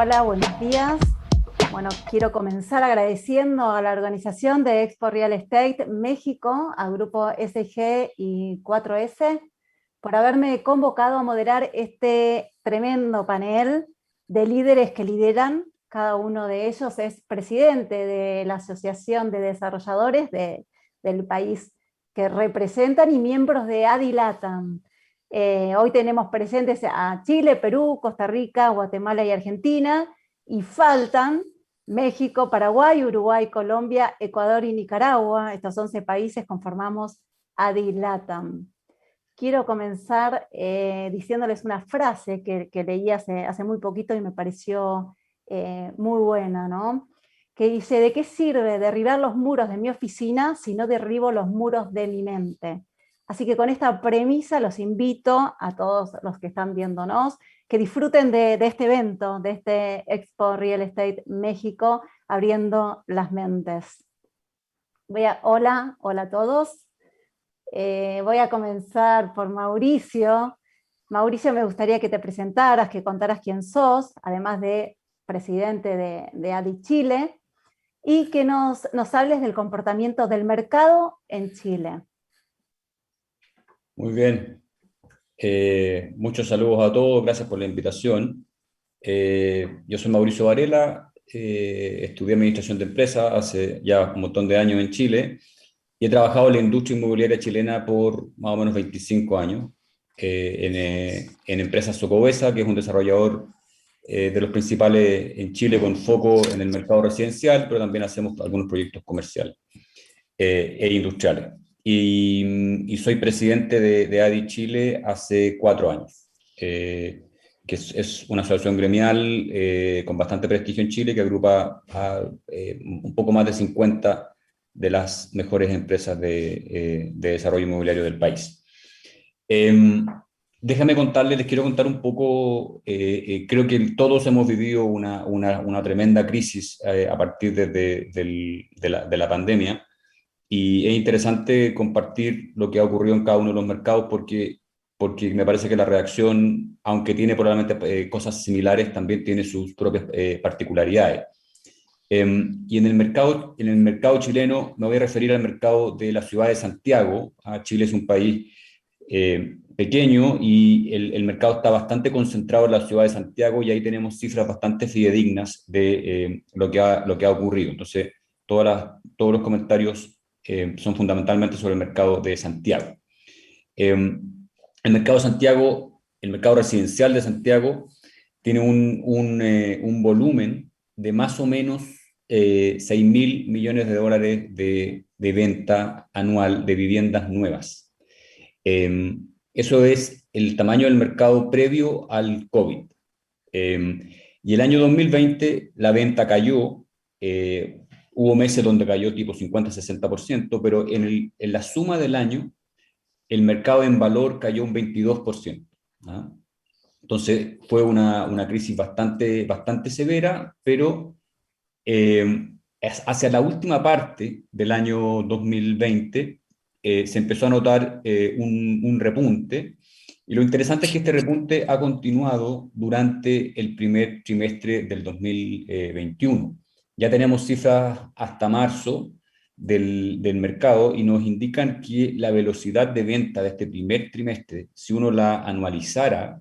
Hola, buenos días. Bueno, quiero comenzar agradeciendo a la organización de Expo Real Estate México, al grupo SG y 4S, por haberme convocado a moderar este tremendo panel de líderes que lideran. Cada uno de ellos es presidente de la Asociación de Desarrolladores del país que representan y miembros de ADILATAM. Hoy tenemos presentes a Chile, Perú, Costa Rica, Guatemala y Argentina, y faltan México, Paraguay, Uruguay, Colombia, Ecuador y Nicaragua. Estos 11 países conformamos ADILATAM. Quiero comenzar diciéndoles una frase que leí hace muy poquito y me pareció muy buena, ¿no? Que dice: ¿de qué sirve derribar los muros de mi oficina si no derribo los muros de mi mente? Así que con esta premisa los invito a todos los que están viéndonos que disfruten de este evento, de este Expo Real Estate México, abriendo las mentes. Hola a todos. Voy a comenzar por Mauricio. Mauricio, me gustaría que te presentaras, que contaras quién sos, además de presidente de ADI Chile, y que nos hables del comportamiento del mercado en Chile. Muy bien. Muchos saludos a todos, gracias por la invitación. Yo soy Mauricio Varela, estudié Administración de Empresas hace ya un montón de años en Chile y he trabajado en la industria inmobiliaria chilena por más o menos 25 años en Empresas Socobesa, que es un desarrollador de los principales en Chile con foco en el mercado residencial, pero también hacemos algunos proyectos comerciales e industriales. Y soy presidente de ADI Chile hace 4 años, que es una asociación gremial con bastante prestigio en Chile que agrupa a un poco más de 50 de las mejores empresas de desarrollo inmobiliario del país. Déjame contarles, les quiero contar un poco, creo que todos hemos vivido una tremenda crisis a partir de la pandemia. Y es interesante compartir lo que ha ocurrido en cada uno de los mercados porque me parece que la reacción, aunque tiene probablemente cosas similares, también tiene sus propias particularidades. Y en el mercado chileno me voy a referir al mercado de la ciudad de Santiago. Chile es un país pequeño y el mercado está bastante concentrado en la ciudad de Santiago y ahí tenemos cifras bastante fidedignas de lo que ha ocurrido. Entonces, todos los comentarios son fundamentalmente sobre el mercado de Santiago. El mercado de Santiago, el mercado residencial de Santiago, tiene un volumen de más o menos 6.000 millones de dólares de venta anual de viviendas nuevas. Eso es el tamaño del mercado previo al COVID. Y el año 2020 la venta cayó, hubo meses donde cayó tipo 50-60%, pero en la suma del año el mercado en valor cayó un 22%. ¿Ah? Entonces fue una crisis bastante severa, pero hacia la última parte del año 2020 se empezó a notar un repunte, y lo interesante es que este repunte ha continuado durante el primer trimestre del 2021. Ya tenemos cifras hasta marzo del mercado y nos indican que la velocidad de venta de este primer trimestre, si uno la anualizara,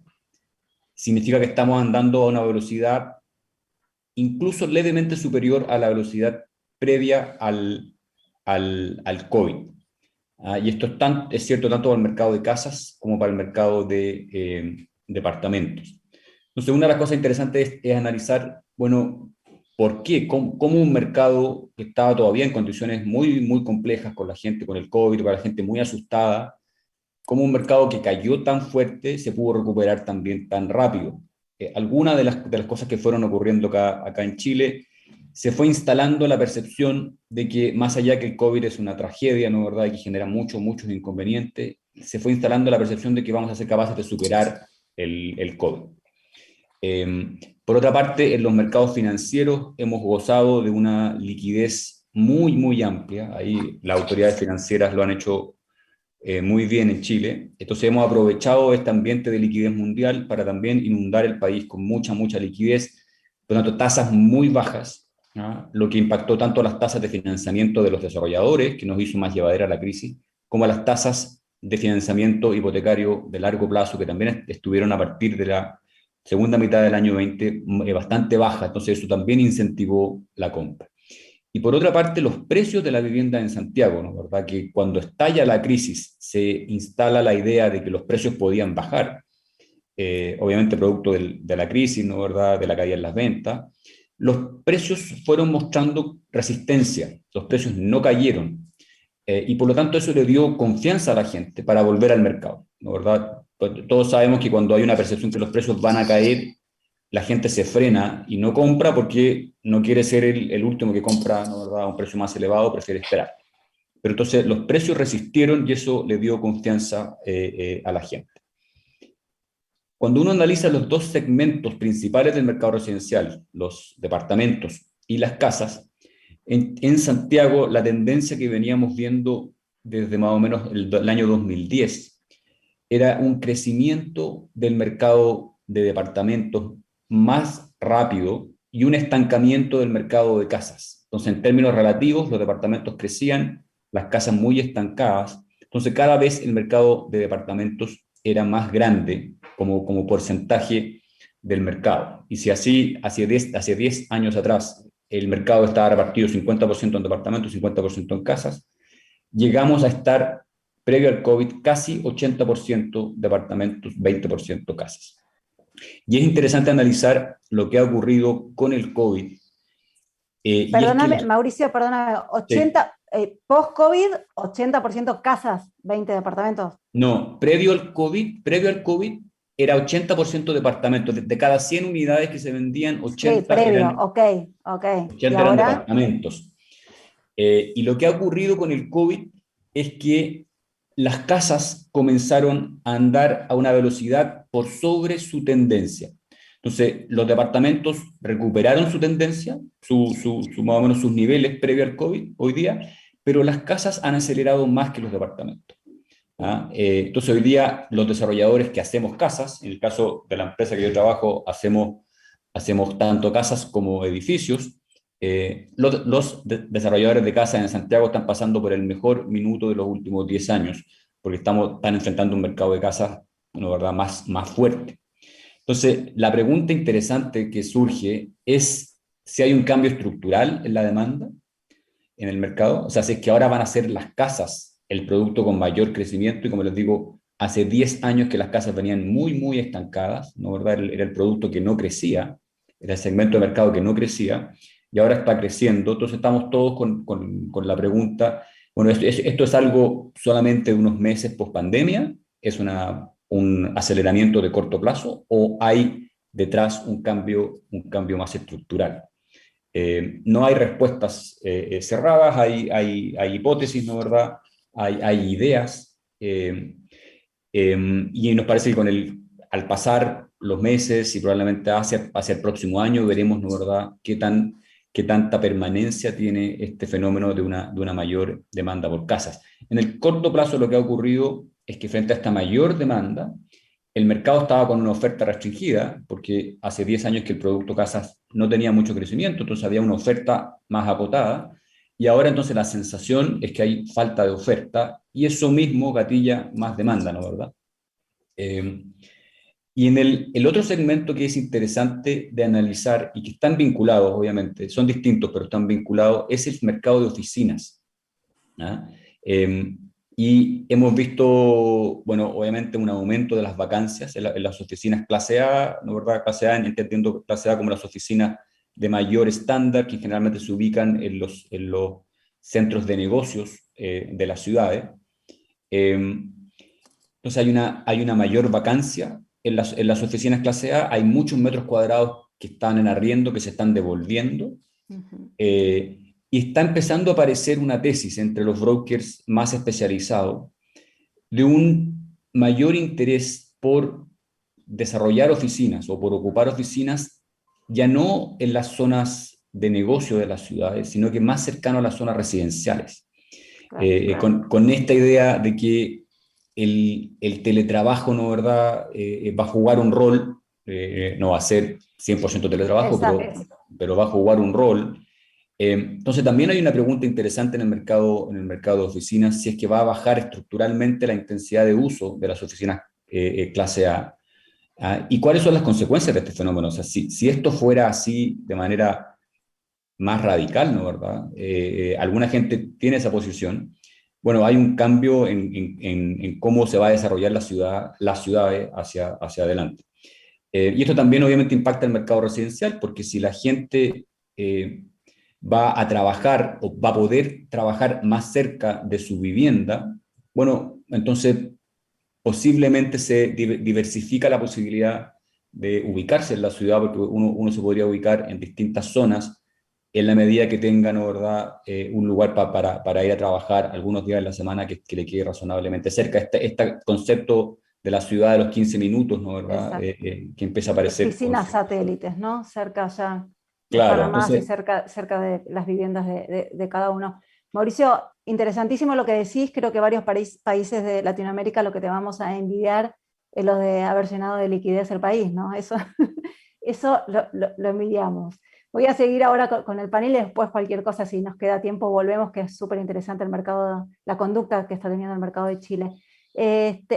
significa que estamos andando a una velocidad incluso levemente superior a la velocidad previa al COVID. Y esto es cierto tanto para el mercado de casas como para el mercado de departamentos. Entonces, una de las cosas interesantes es analizar, bueno, ¿por qué? ¿Cómo un mercado que estaba todavía en condiciones muy complejas con la gente, con el COVID, con la gente muy asustada, cómo un mercado que cayó tan fuerte se pudo recuperar también tan rápido? Algunas de las cosas que fueron ocurriendo acá en Chile, se fue instalando la percepción de que más allá que el COVID es una tragedia, ¿no es verdad?, y que genera muchos inconvenientes, se fue instalando la percepción de que vamos a ser capaces de superar el COVID. Por otra parte, en los mercados financieros hemos gozado de una liquidez muy amplia. Ahí las autoridades financieras lo han hecho muy bien en Chile. Entonces hemos aprovechado este ambiente de liquidez mundial para también inundar el país con mucha liquidez, por lo tanto tasas muy bajas, ¿no? Lo que impactó tanto a las tasas de financiamiento de los desarrolladores, que nos hizo más llevadera la crisis, como a las tasas de financiamiento hipotecario de largo plazo, que también estuvieron a partir de la segunda mitad del año 20 bastante bajas, entonces eso también incentivó la compra. Y por otra parte, los precios de la vivienda en Santiago, ¿no? ¿Verdad? Que cuando estalla la crisis se instala la idea de que los precios podían bajar, obviamente producto de la crisis, ¿no? ¿Verdad? De la caída en las ventas, los precios fueron mostrando resistencia, los precios no cayeron, y por lo tanto eso le dio confianza a la gente para volver al mercado, ¿no? ¿Verdad? Pues todos sabemos que cuando hay una percepción que los precios van a caer, la gente se frena y no compra porque no quiere ser el último que compra, ¿no? ¿Verdad? A un precio más elevado, prefiere esperar. Pero entonces los precios resistieron y eso le dio confianza a la gente. Cuando uno analiza los dos segmentos principales del mercado residencial, los departamentos y las casas, en Santiago la tendencia que veníamos viendo desde más o menos el año 2010 era un crecimiento del mercado de departamentos más rápido y un estancamiento del mercado de casas. Entonces, en términos relativos, los departamentos crecían, las casas muy estancadas. Entonces, cada vez el mercado de departamentos era más grande como porcentaje del mercado. Y si así, hace 10 años atrás, el mercado estaba repartido 50% en departamentos, 50% en casas, llegamos a estar, previo al COVID, casi 80% departamentos, 20% casas. Y es interesante analizar lo que ha ocurrido con el COVID. Y es que Perdóname, Mauricio, perdóname, sí, 80, post-COVID, 80% casas, 20 departamentos. no, previo al COVID era 80% departamentos. De cada 100 unidades que se vendían, Sí, 80 previo, eran, ok, ok. ¿Y 80 eran ahora? departamentos. Y lo que ha ocurrido con el COVID es que las casas comenzaron a andar a una velocidad por sobre su tendencia. Entonces, los departamentos recuperaron su tendencia, más o menos sus niveles previo al COVID hoy día, pero las casas han acelerado más que los departamentos. ¿Ah? Entonces, hoy día los desarrolladores que hacemos casas, en el caso de la empresa que yo trabajo, hacemos tanto casas como edificios. Los desarrolladores de casas en Santiago están pasando por el mejor minuto de los últimos 10 años, porque están enfrentando un mercado de casas, bueno, ¿verdad? Más fuerte. Entonces, la pregunta interesante que surge es si hay un cambio estructural en la demanda en el mercado. O sea, si es que ahora van a ser las casas el producto con mayor crecimiento, y como les digo, hace 10 años que las casas venían muy estancadas, ¿no? ¿Verdad? Era el producto que no crecía, era el segmento de mercado que no crecía, y ahora está creciendo. Entonces estamos todos con la pregunta, bueno, ¿esto es algo solamente de unos meses post pandemia? ¿Es un aceleramiento de corto plazo? ¿O hay detrás un cambio más estructural? No hay respuestas cerradas, hay hipótesis, ¿no, verdad? Hay ideas, y nos parece que al pasar los meses y probablemente hacia el próximo año veremos, ¿no, verdad?, qué tanta permanencia tiene este fenómeno de una mayor demanda por casas. En el corto plazo lo que ha ocurrido es que frente a esta mayor demanda, el mercado estaba con una oferta restringida, porque hace 10 años que el producto casas no tenía mucho crecimiento, entonces había una oferta más acotada, y ahora entonces la sensación es que hay falta de oferta, y eso mismo gatilla más demanda, ¿no, verdad? Eh, y en el otro segmento que es interesante de analizar y que están vinculados, obviamente, son distintos, pero están vinculados, es el mercado de oficinas. ¿Ah? Y hemos visto, bueno, obviamente un aumento de las vacancias en las oficinas clase A, ¿no, verdad? Clase A, entendiendo clase A como las oficinas de mayor estándar, que generalmente se ubican en los centros de negocios de las ciudades. Entonces hay una mayor vacancia en las oficinas clase A, hay muchos metros cuadrados que están en arriendo, que se están devolviendo, Ujú. y está empezando a aparecer una tesis entre los brokers más especializados de un mayor interés por desarrollar oficinas o por ocupar oficinas ya no en las zonas de negocio de las ciudades, sino que más cercano a las zonas residenciales. Claro. Con esta idea de que el teletrabajo, ¿no, verdad?, va a jugar un rol no va a ser 100% teletrabajo, Exacto. pero va a jugar un rol. Entonces también hay una pregunta interesante en el mercado de oficinas, si es que va a bajar estructuralmente la intensidad de uso de las oficinas clase A. ¿Y cuáles son las consecuencias de este fenómeno? O sea, si esto fuera así de manera más radical, ¿no? ¿Verdad? Alguna gente tiene esa posición. Bueno, hay un cambio en cómo se va a desarrollar las ciudades hacia adelante. Y esto también obviamente impacta el mercado residencial, porque si la gente va a trabajar o va a poder trabajar más cerca de su vivienda, bueno, entonces posiblemente se diversifica la posibilidad de ubicarse en la ciudad, porque uno se podría ubicar en distintas zonas en la medida que tengan, ¿no, verdad? Un lugar para ir a trabajar algunos días de la semana que le quede razonablemente cerca. Este concepto de la ciudad de los 15 minutos, ¿no, verdad? Exacto. Que empieza a aparecer. Oficinas satélites, ¿no? Cerca ya de Claro, Panamá y entonces, cerca de las viviendas de cada uno. Mauricio, interesantísimo lo que decís. Creo que varios países de Latinoamérica lo que te vamos a envidiar es lo de haber llenado de liquidez el país, ¿no? Eso, eso lo envidiamos. Voy a seguir ahora con el panel y después cualquier cosa, si nos queda tiempo, volvemos, que es súper interesante el mercado, la conducta que está teniendo el mercado de Chile.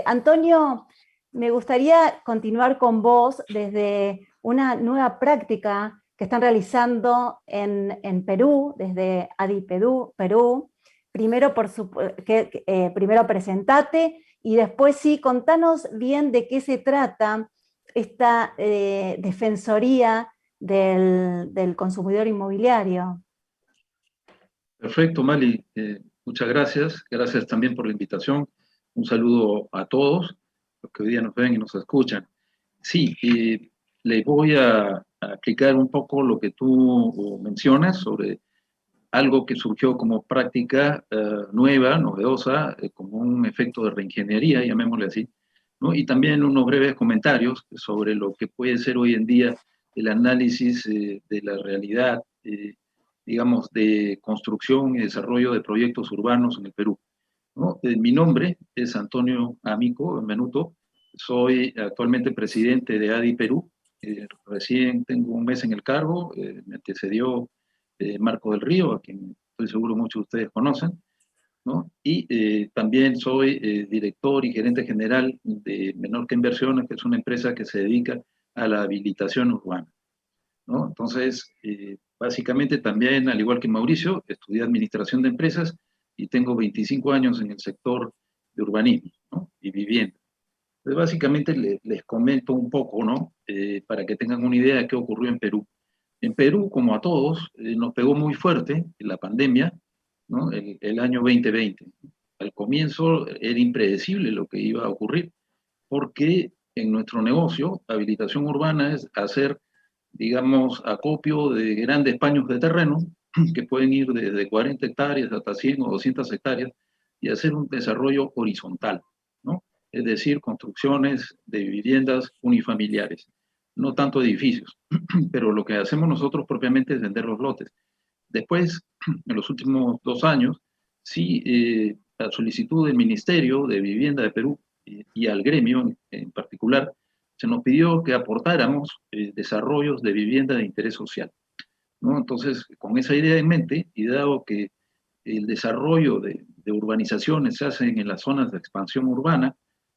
Antonio, me gustaría continuar con vos desde una nueva práctica que están realizando en Perú, desde ADI Perú. Primero, primero presentate y después sí, contanos bien de qué se trata esta defensoría del consumidor inmobiliario. Perfecto, Mali. Muchas gracias. Gracias también por la invitación. Un saludo a todos los que hoy día nos ven y nos escuchan. Sí, les voy a explicar un poco lo que tú mencionas sobre algo que surgió como práctica nueva, novedosa, como un efecto de reingeniería, llamémosle así, ¿no? Y también unos breves comentarios sobre lo que puede ser hoy en día el análisis de la realidad, digamos, de construcción y desarrollo de proyectos urbanos en el Perú, ¿no? Mi nombre es Antonio Amico Menuto, soy actualmente presidente de ADI Perú, recién tengo un mes en el cargo, me antecedió Marco del Río, a quien estoy seguro muchos de ustedes conocen, ¿no? Y también soy director y gerente general de Menorca Inversiones, que es una empresa que se dedica a la habilitación urbana, ¿no? Entonces, básicamente también, al igual que Mauricio, estudié administración de empresas y tengo 25 años en el sector de urbanismo, ¿no? Y vivienda. Entonces, básicamente les comento un poco, ¿no? Para que tengan una idea de qué ocurrió en Perú. En Perú, como a todos, nos pegó muy fuerte la pandemia, ¿no? El año 2020. Al comienzo era impredecible lo que iba a ocurrir, porque en nuestro negocio, habilitación urbana es hacer, digamos, acopio de grandes paños de terreno que pueden ir desde 40 hectáreas hasta 100 o 200 hectáreas y hacer un desarrollo horizontal, ¿no? Es decir, construcciones de viviendas unifamiliares, no tanto edificios, pero lo que hacemos nosotros propiamente es vender los lotes. Después, en los últimos 2 años, sí, a solicitud del Ministerio de Vivienda de Perú y al gremio en particular, se nos pidió que aportáramos desarrollos de vivienda de interés social, ¿no? Entonces, con esa idea en mente, y dado que el desarrollo de urbanizaciones se hacen en las zonas de expansión urbana,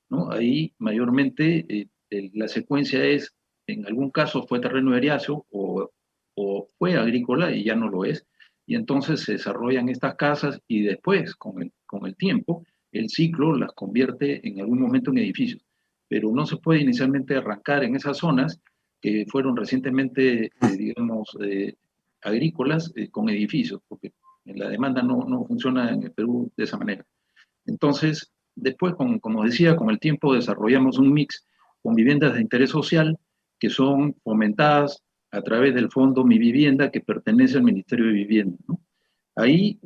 ¿no? Ahí mayormente la secuencia es, en algún caso fue terreno eriazo o fue agrícola y ya no lo es, y entonces se desarrollan estas casas y después, con el tiempo, el ciclo las convierte en algún momento en edificios. Pero no se puede inicialmente arrancar en esas zonas que fueron recientemente, digamos, agrícolas con edificios, porque la demanda no funciona en el Perú de esa manera. Entonces, después, como decía, con el tiempo desarrollamos un mix con viviendas de interés social que son fomentadas a través del fondo Mi Vivienda que pertenece al Ministerio de Vivienda, ¿no? Ahí,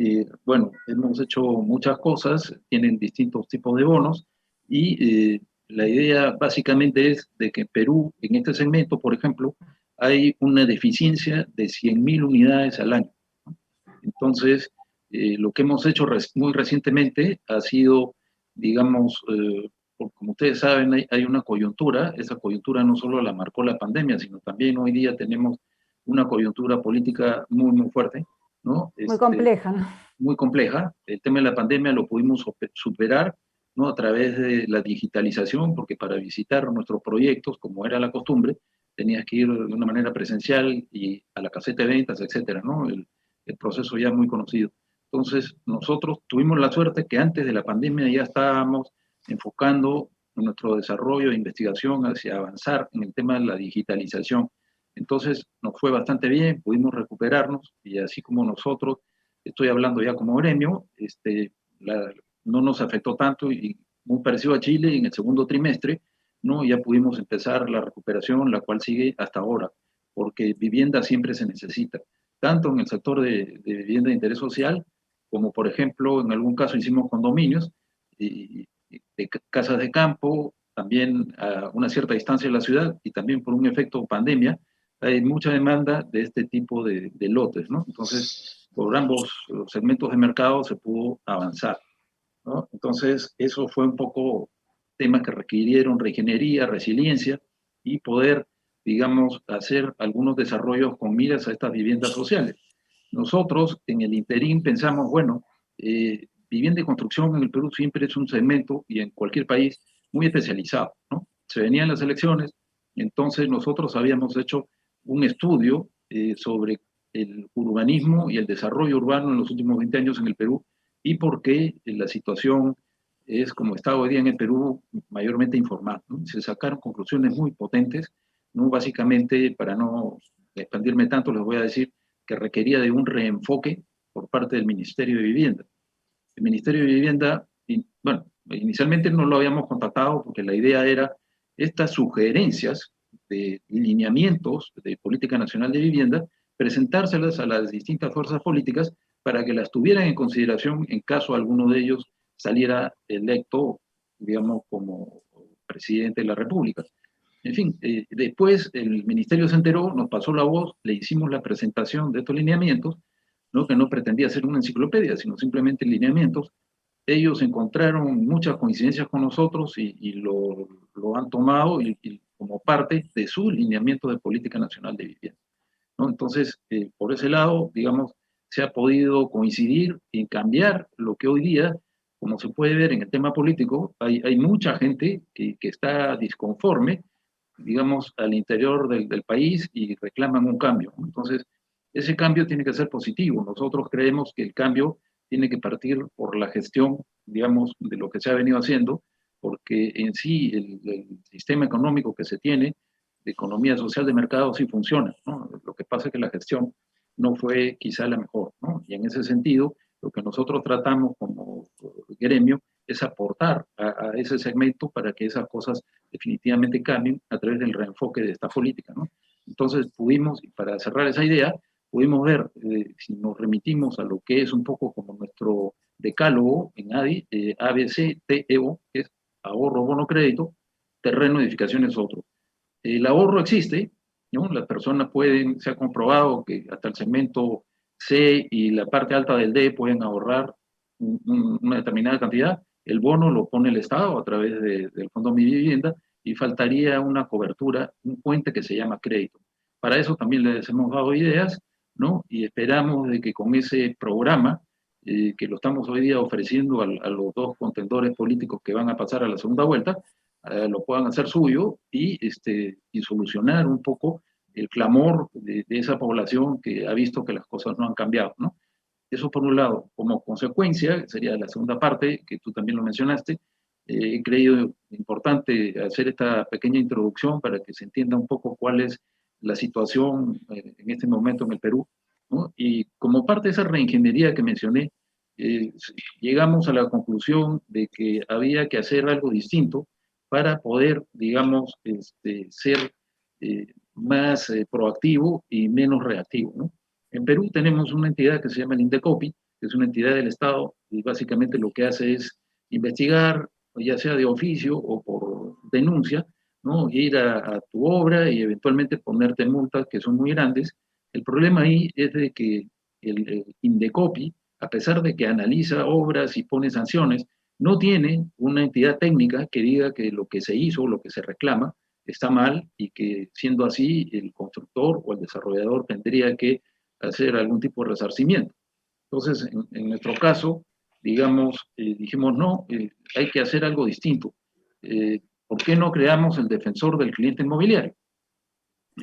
bueno, hemos hecho muchas cosas, tienen distintos tipos de bonos y la idea básicamente es de que en Perú, en este segmento, por ejemplo, hay una deficiencia de 100.000 unidades al año. Entonces, lo que hemos hecho muy recientemente ha sido, digamos, porque como ustedes saben, hay una coyuntura, esa coyuntura no solo la marcó la pandemia, sino también hoy día tenemos una coyuntura política muy, muy fuerte, ¿no? Muy compleja, ¿no? Muy compleja. El tema de la pandemia lo pudimos superar, ¿no? A través de la digitalización, porque para visitar nuestros proyectos, como era la costumbre, tenías que ir de una manera presencial y a la caseta de ventas, etcétera, ¿no? El proceso ya muy conocido. Entonces, nosotros tuvimos la suerte que antes de la pandemia ya estábamos enfocando nuestro desarrollo e investigación hacia avanzar en el tema de la digitalización. Entonces, nos fue bastante bien, pudimos recuperarnos y así como nosotros, estoy hablando ya como gremio, no nos afectó tanto y muy parecido a Chile en el segundo trimestre, ¿no? Ya pudimos empezar la recuperación, la cual sigue hasta ahora, porque vivienda siempre se necesita, tanto en el sector de vivienda de interés social, como por ejemplo en algún caso hicimos condominios, de casas de campo, también a una cierta distancia de la ciudad y también por un efecto pandemia, hay mucha demanda de este tipo de lotes, ¿no? Entonces, por ambos segmentos de mercado se pudo avanzar, ¿no? Entonces, eso fue un poco temas que requirieron reingeniería, resiliencia y poder, digamos, hacer algunos desarrollos con miras a estas viviendas sociales. Nosotros en el interín pensamos, bueno, vivienda y construcción en el Perú siempre es un segmento y en cualquier país muy especializado, ¿no? Se venían las elecciones, entonces nosotros habíamos hecho un estudio sobre el urbanismo y el desarrollo urbano en los últimos 20 años en el Perú y por qué la situación es como está hoy día en el Perú, mayormente informal, ¿no? Se sacaron conclusiones muy potentes, ¿no? Básicamente, para no expandirme tanto, les voy a decir que requería de un reenfoque por parte del Ministerio de Vivienda. El Ministerio de Vivienda, bueno, inicialmente no lo habíamos contactado porque la idea era estas sugerencias de lineamientos de política nacional de vivienda, presentárselas a las distintas fuerzas políticas para que las tuvieran en consideración en caso alguno de ellos saliera electo, digamos, como presidente de la República. En fin, después el ministerio se enteró, nos pasó la voz, le hicimos la presentación de estos lineamientos, ¿no? Que no pretendía ser una enciclopedia, sino simplemente lineamientos. Ellos encontraron muchas coincidencias con nosotros y lo han tomado y como parte de su lineamiento de política nacional de vivienda, ¿no? Entonces, por ese lado, digamos, se ha podido coincidir en cambiar lo que hoy día, como se puede ver en el tema político, hay mucha gente que está disconforme, digamos, al interior del país y reclaman un cambio, ¿no? Entonces, ese cambio tiene que ser positivo. Nosotros creemos que el cambio tiene que partir por la gestión, digamos, de lo que se ha venido haciendo, porque en sí el sistema económico que se tiene, de economía social de mercado, sí funciona, ¿no? Lo que pasa es que la gestión no fue quizá la mejor, ¿no? Y en ese sentido, lo que nosotros tratamos como gremio es aportar a ese segmento para que esas cosas definitivamente cambien a través del reenfoque de esta política, ¿no? Entonces pudimos, y para cerrar esa idea, pudimos ver, si nos remitimos a lo que es un poco como nuestro decálogo en ADI, ABC, TEO, que es ahorro, bono, crédito, terreno, edificaciones, otro. El ahorro existe, ¿no? Las personas pueden, se ha comprobado que hasta el segmento C y la parte alta del D pueden ahorrar una determinada cantidad. El bono lo pone el Estado a través del Fondo Mi Vivienda y faltaría una cobertura, un puente que se llama crédito. Para eso también les hemos dado ideas, ¿no? Y esperamos de que con ese programa, que lo estamos hoy día ofreciendo a los dos contendores políticos que van a pasar a la segunda vuelta, lo puedan hacer suyo y solucionar un poco el clamor de esa población que ha visto que las cosas no han cambiado, ¿no? Eso por un lado. Como consecuencia, sería la segunda parte, que tú también lo mencionaste, he creído importante hacer esta pequeña introducción para que se entienda un poco cuál es la situación en este momento en el Perú, ¿no? Y como parte de esa reingeniería que mencioné, eh, llegamos a la conclusión de que había que hacer algo distinto para poder, digamos, ser más proactivo y menos reactivo, ¿no? En Perú tenemos una entidad que se llama el Indecopi, que es una entidad del Estado y básicamente lo que hace es investigar, ya sea de oficio o por denuncia, ¿no? Ir a tu obra y eventualmente ponerte multas que son muy grandes. El problema ahí es de que el Indecopi, a pesar de que analiza obras y pone sanciones, no tiene una entidad técnica que diga que lo que se hizo, lo que se reclama, está mal y que siendo así el constructor o el desarrollador tendría que hacer algún tipo de resarcimiento. Entonces, en nuestro caso, digamos, dijimos, no, hay que hacer algo distinto. ¿Por qué no creamos el defensor del cliente inmobiliario?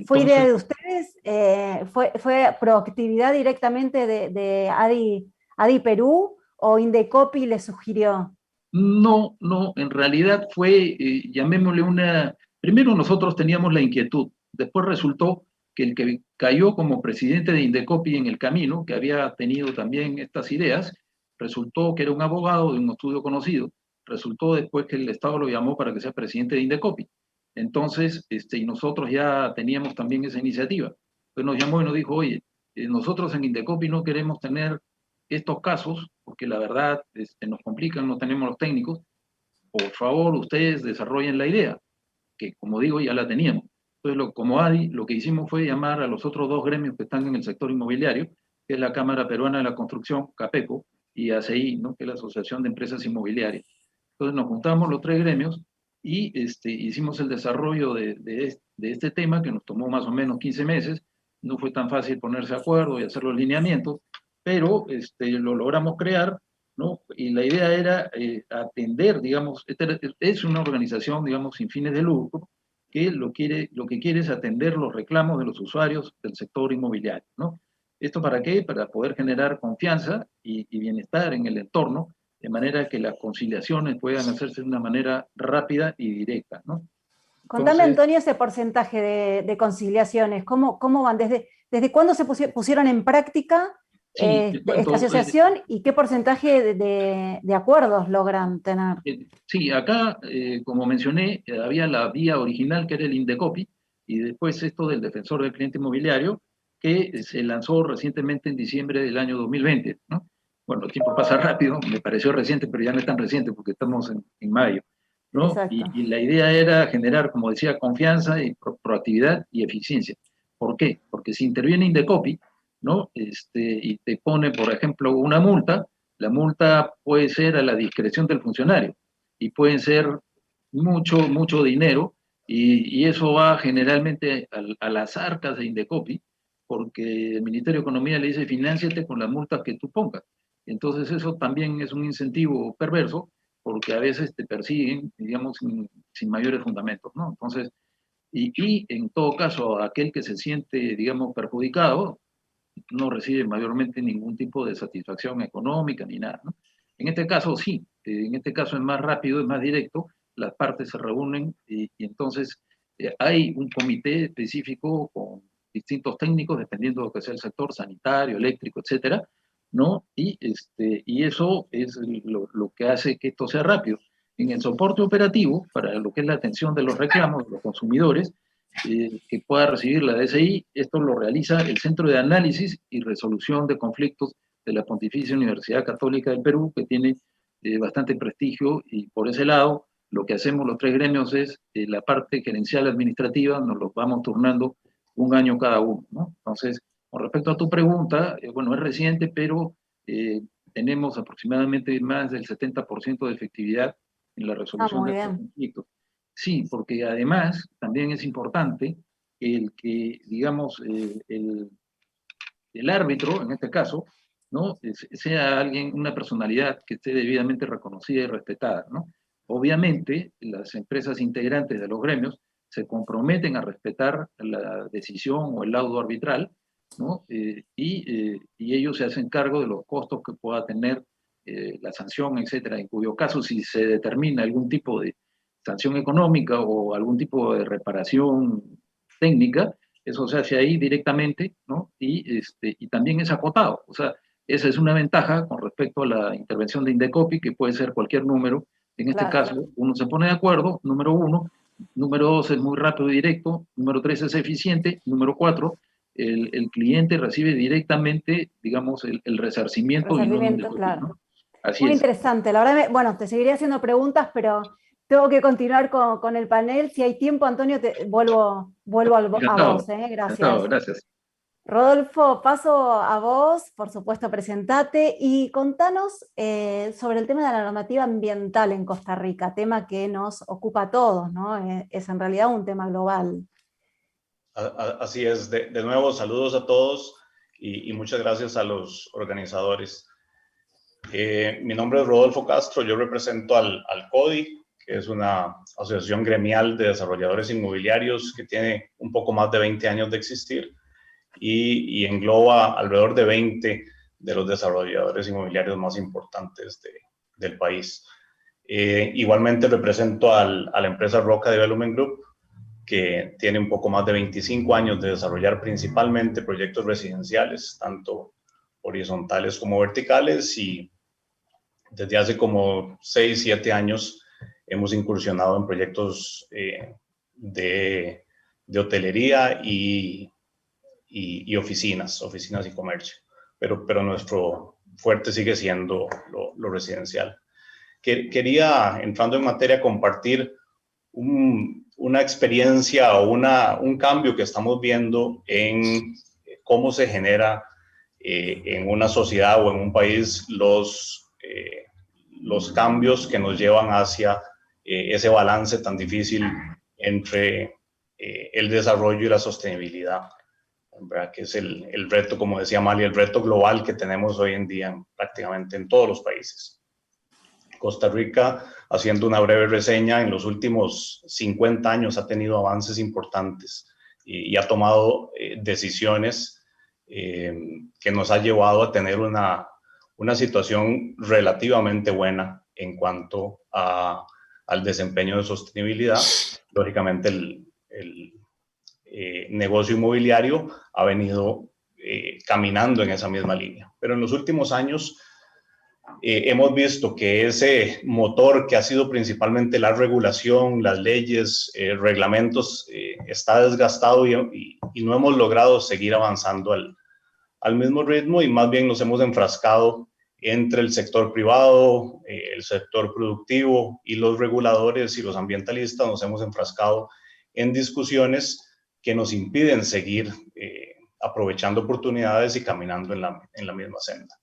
¿Fue Entonces, idea de ustedes? ¿Fue proactividad directamente de ADI Perú o Indecopi le sugirió? no, no, en realidad fue, llamémosle una, primero nosotros teníamos la inquietud, después resultó que el que cayó como presidente de Indecopi en el camino, que había tenido también estas ideas, resultó que era un abogado de un estudio conocido, resultó después que el Estado lo llamó para que sea presidente de Indecopi. Entonces, y nosotros ya teníamos también esa iniciativa. Entonces nos llamó y nos dijo, oye, nosotros en Indecopi no queremos tener estos casos, porque la verdad nos complican, no tenemos los técnicos, por favor ustedes desarrollen la idea, que como digo ya la teníamos. Entonces como ADI lo que hicimos fue llamar a los otros dos gremios que están en el sector inmobiliario, que es la Cámara Peruana de la Construcción, CAPECO, y ACI, ¿no? Que es la Asociación de Empresas Inmobiliarias. Entonces nos juntamos los tres gremios y hicimos el desarrollo de este tema que nos tomó más o menos 15 meses, no fue tan fácil ponerse de acuerdo y hacer los lineamientos, pero lo logramos crear, ¿no? Y la idea era atender, digamos, es una organización, digamos, sin fines de lucro, que lo que quiere es atender los reclamos de los usuarios del sector inmobiliario, ¿no? ¿Esto para qué? Para poder generar confianza y bienestar en el entorno, de manera que las conciliaciones puedan hacerse de una manera rápida y directa, ¿no? Contame, Entonces, Antonio, ese porcentaje de conciliaciones. ¿Cómo van? ¿Desde cuándo se pusieron en práctica sí, te esta cuento, asociación y qué porcentaje de acuerdos logran tener? sí, acá, como mencioné, había la vía original que era el Indecopi y después esto del defensor del cliente inmobiliario que se lanzó recientemente en diciembre del año 2020, ¿no? Bueno, el tiempo pasa rápido, me pareció reciente, pero ya no es tan reciente porque estamos en mayo, ¿no? Exacto. Y la idea era generar, como decía, confianza y proactividad y eficiencia. ¿Por qué? Porque si interviene Indecopi, ¿no? Y te pone, por ejemplo, una multa, la multa puede ser a la discreción del funcionario y pueden ser mucho, mucho dinero y eso va generalmente a las arcas de Indecopi porque el Ministerio de Economía le dice financiate con las multas que tú pongas. Entonces eso también es un incentivo perverso porque a veces te persiguen, digamos, sin mayores fundamentos, ¿no? Entonces, y en todo caso, aquel que se siente, digamos, perjudicado, no recibe mayormente ningún tipo de satisfacción económica ni nada, ¿no? En este caso sí, en este caso es más rápido, es más directo, las partes se reúnen y entonces hay un comité específico con distintos técnicos, dependiendo de lo que sea el sector sanitario, eléctrico, etcétera, ¿no? Y eso es lo que hace que esto sea rápido. En el soporte operativo, para lo que es la atención de los reclamos de los consumidores, que pueda recibir la DSI. Esto lo realiza el Centro de Análisis y Resolución de Conflictos de la Pontificia Universidad Católica del Perú, que tiene bastante prestigio, y por ese lado lo que hacemos los tres gremios es la parte gerencial administrativa, nos los vamos turnando un año cada uno, ¿no? Entonces, con respecto a tu pregunta, bueno, es reciente, pero tenemos aproximadamente más del 70% de efectividad en la Ah, resolución muy de estos bien. conflictos. Sí, porque además también es importante el que, digamos, el árbitro, en este caso, ¿no? Sea alguien, una personalidad que esté debidamente reconocida y respetada, ¿no? Obviamente, las empresas integrantes de los gremios se comprometen a respetar la decisión o el laudo arbitral, ¿no? Y ellos se hacen cargo de los costos que pueda tener la sanción, etcétera, en cuyo caso, si se determina algún tipo de sanción económica o algún tipo de reparación técnica, eso se hace ahí directamente, ¿no? Y también es acotado, o sea, esa es una ventaja con respecto a la intervención de Indecopi, que puede ser cualquier número. En este Claro. caso, uno se pone de acuerdo, número uno, número dos es muy rápido y directo, número tres es eficiente, número cuatro, el cliente recibe directamente, digamos, el resarcimiento y no en Resarcimiento, Indecopi, claro. ¿no? Así Muy es. interesante. La verdad, bueno, te seguiría haciendo preguntas, pero tengo que continuar con el panel. Si hay tiempo, Antonio, vuelvo a Encantado, vos, ¿eh? encantado, Gracias. gracias. Rodolfo, paso a vos, por supuesto, presentate y contanos sobre el tema de la normativa ambiental en Costa Rica, tema que nos ocupa a todos, ¿no? Es en realidad un tema global. Así es, de nuevo, saludos a todos y muchas gracias a los organizadores. Mi nombre es Rodolfo Castro, yo represento al CODI, que es una asociación gremial de desarrolladores inmobiliarios que tiene un poco más de 20 años de existir y engloba alrededor de 20 de los desarrolladores inmobiliarios más importantes del país. Igualmente represento a la empresa Roca Development Group, que tiene un poco más de 25 años de desarrollar principalmente proyectos residenciales, tanto horizontales como verticales, y desde hace como 6, 7 años hemos incursionado en proyectos de hotelería y oficinas y comercio, pero nuestro fuerte sigue siendo lo residencial. Quería, entrando en materia, compartir una experiencia o un cambio que estamos viendo en cómo se genera en una sociedad o en un país los cambios que nos llevan hacia ese balance tan difícil entre el desarrollo y la sostenibilidad, ¿verdad? Que es el reto, como decía Mali, el reto global que tenemos hoy en día prácticamente en todos los países. Costa Rica, haciendo una breve reseña, en los últimos 50 años ha tenido avances importantes y ha tomado decisiones que nos ha llevado a tener una situación relativamente buena en cuanto al desempeño de sostenibilidad. Lógicamente, el negocio inmobiliario ha venido caminando en esa misma línea. Pero en los últimos años hemos visto que ese motor que ha sido principalmente la regulación, las leyes, reglamentos, está desgastado y no hemos logrado seguir avanzando al mismo ritmo, y más bien nos hemos enfrascado entre el sector privado, el sector productivo y los reguladores y los ambientalistas. Nos hemos enfrascado en discusiones que nos impiden seguir aprovechando oportunidades y caminando en la misma senda.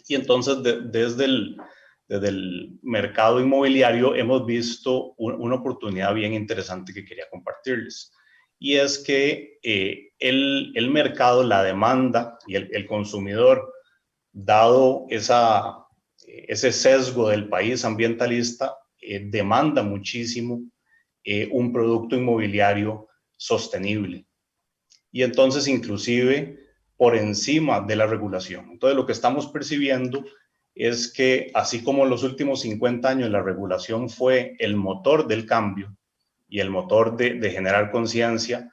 Y entonces desde el mercado inmobiliario hemos visto una oportunidad bien interesante que quería compartirles. Y es que el mercado, la demanda y el consumidor, dado ese sesgo del país ambientalista, demanda muchísimo un producto inmobiliario sostenible. Y entonces inclusive por encima de la regulación. Entonces lo que estamos percibiendo es que así como en los últimos 50 años la regulación fue el motor del cambio y el motor de generar conciencia,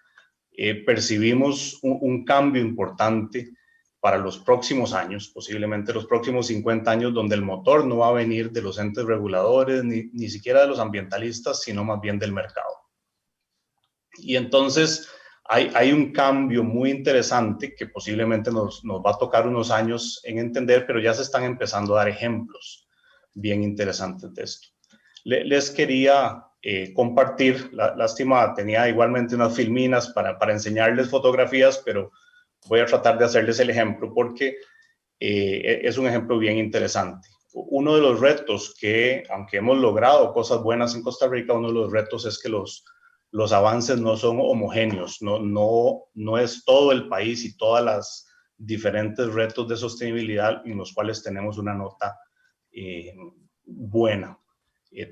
percibimos un cambio importante para los próximos años, posiblemente los próximos 50 años, donde el motor no va a venir de los entes reguladores, ni siquiera de los ambientalistas, sino más bien del mercado. Y entonces hay un cambio muy interesante que posiblemente nos va a tocar unos años en entender, pero ya se están empezando a dar ejemplos bien interesantes de esto. Les quería compartir, lástima, tenía igualmente unas filminas para enseñarles fotografías, pero voy a tratar de hacerles el ejemplo porque es un ejemplo bien interesante. Uno de los retos que, aunque hemos logrado cosas buenas en Costa Rica, uno de los retos es que los avances no son homogéneos, no es todo el país y todas las diferentes retos de sostenibilidad en los cuales tenemos una nota buena.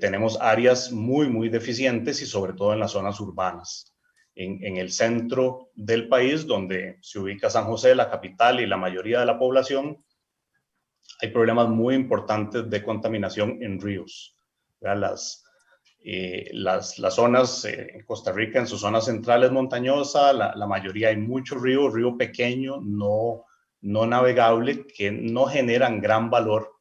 Tenemos áreas muy deficientes y sobre todo en las zonas urbanas. En el centro del país, donde se ubica San José, la capital, y la mayoría de la población, hay problemas muy importantes de contaminación en ríos. Las zonas en Costa Rica, en sus zonas centrales montañosas, la mayoría hay mucho río pequeño, no navegable, que no generan gran valor,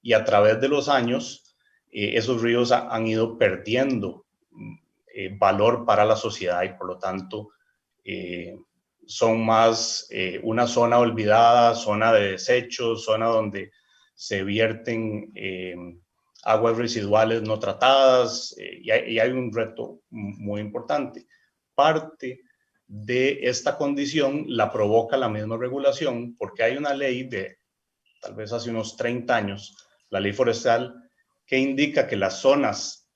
y a través de los años esos ríos han ido perdiendo valor para la sociedad y por lo tanto son más una zona olvidada, zona de desechos, zona donde se vierten aguas residuales no tratadas, y hay un reto muy importante. Parte de esta condición la provoca la misma regulación, porque hay una ley de tal vez hace unos 30 años, la ley forestal, que indica que las zonas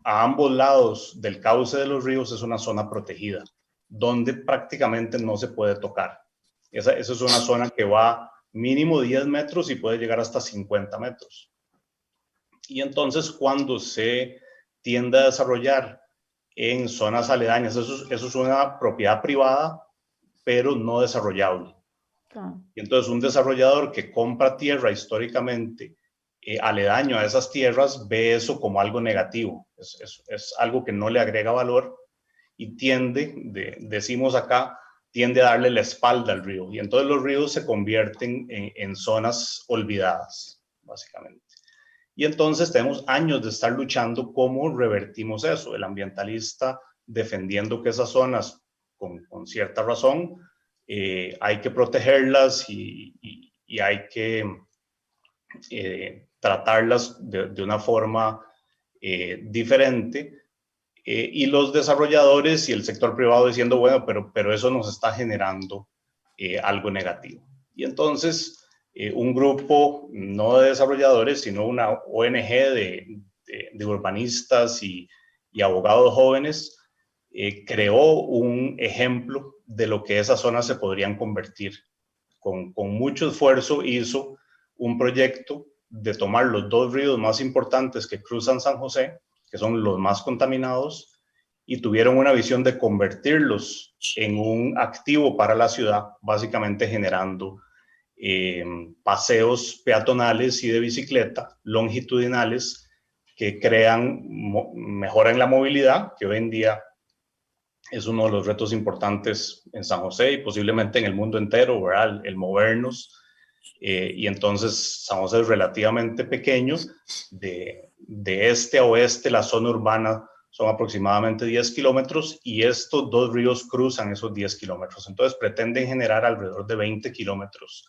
a ambos lados del cauce de los ríos es una zona protegida, donde prácticamente no se puede tocar. Esa es una zona que va mínimo 10 metros y puede llegar hasta 50 metros. Y entonces cuando se tiende a desarrollar en zonas aledañas, eso es una propiedad privada, pero no desarrollable. Y entonces un desarrollador que compra tierra históricamente aledaño a esas tierras ve eso como algo negativo, es algo que no le agrega valor y decimos acá, tiende a darle la espalda al río. Y entonces los ríos se convierten en zonas olvidadas, básicamente. Y entonces tenemos años de estar luchando cómo revertimos eso. El ambientalista defendiendo que esas zonas, con cierta razón, hay que protegerlas y hay que tratarlas de una forma diferente. Y los desarrolladores y el sector privado diciendo, bueno, pero eso nos está generando algo negativo. Y entonces un grupo no de desarrolladores, sino una ONG de urbanistas y abogados jóvenes creó un ejemplo de lo que esas zonas se podrían convertir. Con mucho esfuerzo hizo un proyecto de tomar los dos ríos más importantes que cruzan San José, que son los más contaminados, y tuvieron una visión de convertirlos en un activo para la ciudad, básicamente generando paseos peatonales y de bicicleta longitudinales que mejoran la movilidad, que hoy en día es uno de los retos importantes en San José y posiblemente en el mundo entero, ¿verdad? El movernos. Y entonces San José es relativamente pequeño. De este a oeste, la zona urbana son aproximadamente 10 kilómetros y estos dos ríos cruzan esos 10 kilómetros. Entonces pretenden generar alrededor de 20 kilómetros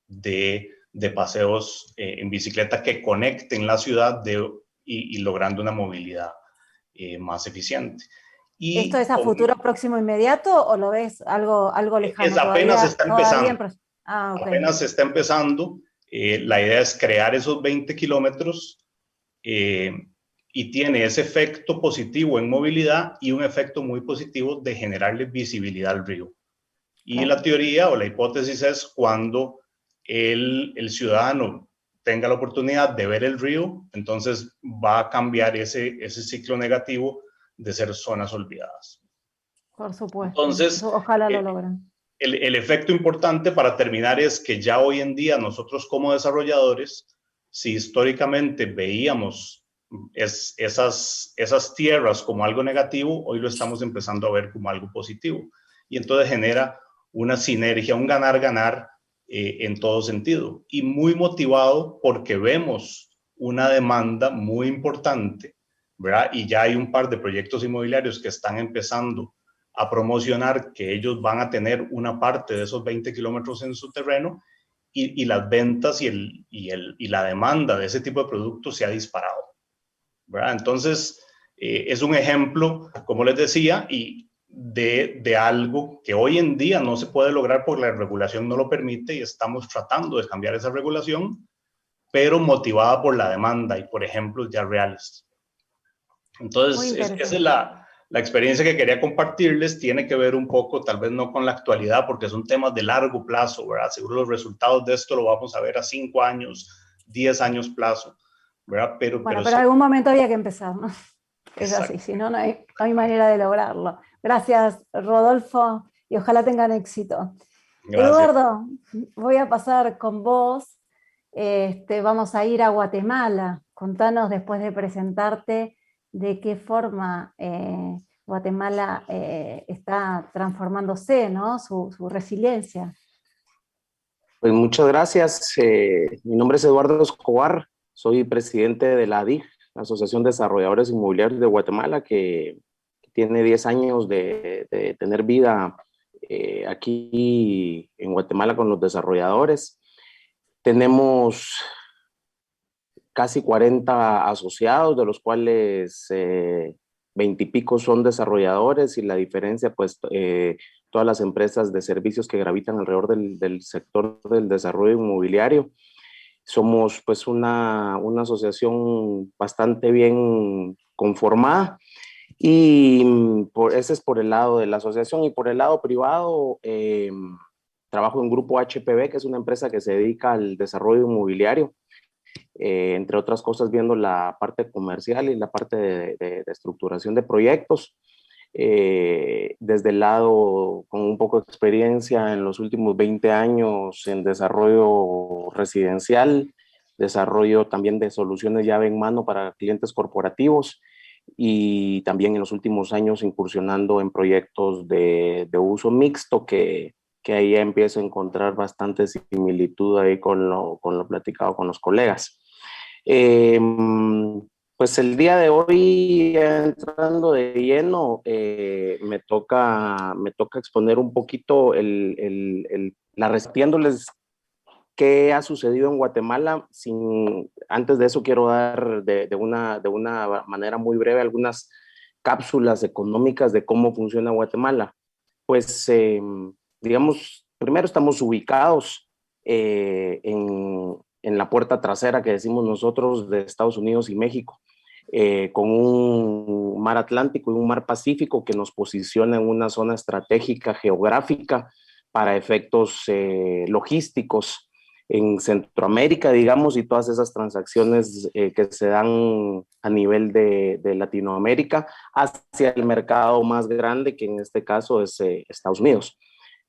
de paseos en bicicleta que conecten la ciudad y logrando una movilidad más eficiente. Y ¿esto es a futuro próximo inmediato o lo ves algo lejano? Apenas está empezando. Okay. Apenas se está empezando. La idea es crear esos 20 kilómetros y tiene ese efecto positivo en movilidad y un efecto muy positivo de generarle visibilidad al río. Y la teoría o la hipótesis es cuando el ciudadano tenga la oportunidad de ver el río, entonces va a cambiar ese ciclo negativo de ser zonas olvidadas. Por supuesto. Entonces, ojalá lo logren. El efecto importante para terminar es que ya hoy en día nosotros como desarrolladores, si históricamente veíamos esas tierras como algo negativo, hoy lo estamos empezando a ver como algo positivo. Y entonces genera una sinergia, un ganar-ganar en todo sentido. Y muy motivado porque vemos una demanda muy importante, ¿verdad? Y ya hay un par de proyectos inmobiliarios que están empezando a promocionar que ellos van a tener una parte de esos 20 kilómetros en su terreno y las ventas y la demanda de ese tipo de productos se ha disparado, ¿verdad? Entonces, es un ejemplo, como les decía, y de algo que hoy en día no se puede lograr porque la regulación no lo permite y estamos tratando de cambiar esa regulación, pero motivada por la demanda y por ejemplos ya reales. Entonces, esa es la experiencia que quería compartirles. Tiene que ver un poco, tal vez no con la actualidad, porque son temas de largo plazo, ¿verdad? Seguro los resultados de esto lo vamos a ver a 5 años, 10 años plazo, ¿verdad? Pero en algún momento había que empezar, ¿no? Es Exacto. así, si no, no hay manera de lograrlo. Gracias, Rodolfo, y ojalá tengan éxito. Gracias. Eduardo, voy a pasar con vos. Vamos a ir a Guatemala. Contanos, después de presentarte, de qué forma Guatemala está transformándose, ¿no? Su resiliencia. Pues muchas gracias. Mi nombre es Eduardo Escobar, soy presidente de la ADIG, la Asociación de Desarrolladores Inmobiliarios de Guatemala, que tiene 10 años de tener vida aquí en Guatemala con los desarrolladores. Tenemos casi 40 asociados, de los cuales 20 y pico son desarrolladores, y la diferencia, pues, todas las empresas de servicios que gravitan alrededor del sector del desarrollo inmobiliario. Somos, pues, una asociación bastante bien conformada, y ese es por el lado de la asociación. Y por el lado privado, trabajo en Grupo HPB, que es una empresa que se dedica al desarrollo inmobiliario, entre otras cosas viendo la parte comercial y la parte de estructuración de proyectos. Desde el lado con un poco de experiencia en los últimos 20 años en desarrollo residencial, desarrollo también de soluciones llave en mano para clientes corporativos, y también en los últimos años incursionando en proyectos de uso mixto, que ahí ya empiezo a encontrar bastante similitud ahí con lo platicado con los colegas. Pues el día de hoy, entrando de lleno, me toca exponer un poquito recibiéndoles qué ha sucedido en Guatemala. Antes de eso quiero dar de una manera muy breve algunas cápsulas económicas de cómo funciona Guatemala. Pues digamos, primero estamos ubicados en la puerta trasera, que decimos nosotros, de Estados Unidos y México, con un mar Atlántico y un mar Pacífico que nos posiciona en una zona estratégica geográfica para efectos logísticos en Centroamérica, digamos, y todas esas transacciones que se dan a nivel de Latinoamérica hacia el mercado más grande, que en este caso es Estados Unidos.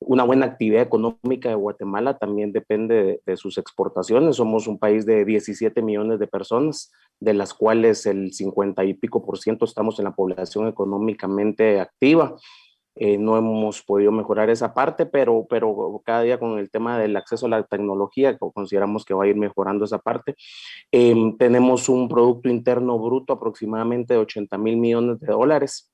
Una buena actividad económica de Guatemala también depende de sus exportaciones. Somos un país de 17 millones de personas, de las cuales el 50 y pico por ciento estamos en la población económicamente activa. No hemos podido mejorar esa parte, pero cada día con el tema del acceso a la tecnología consideramos que va a ir mejorando esa parte. Tenemos un Producto Interno Bruto aproximadamente de 80 mil millones de dólares.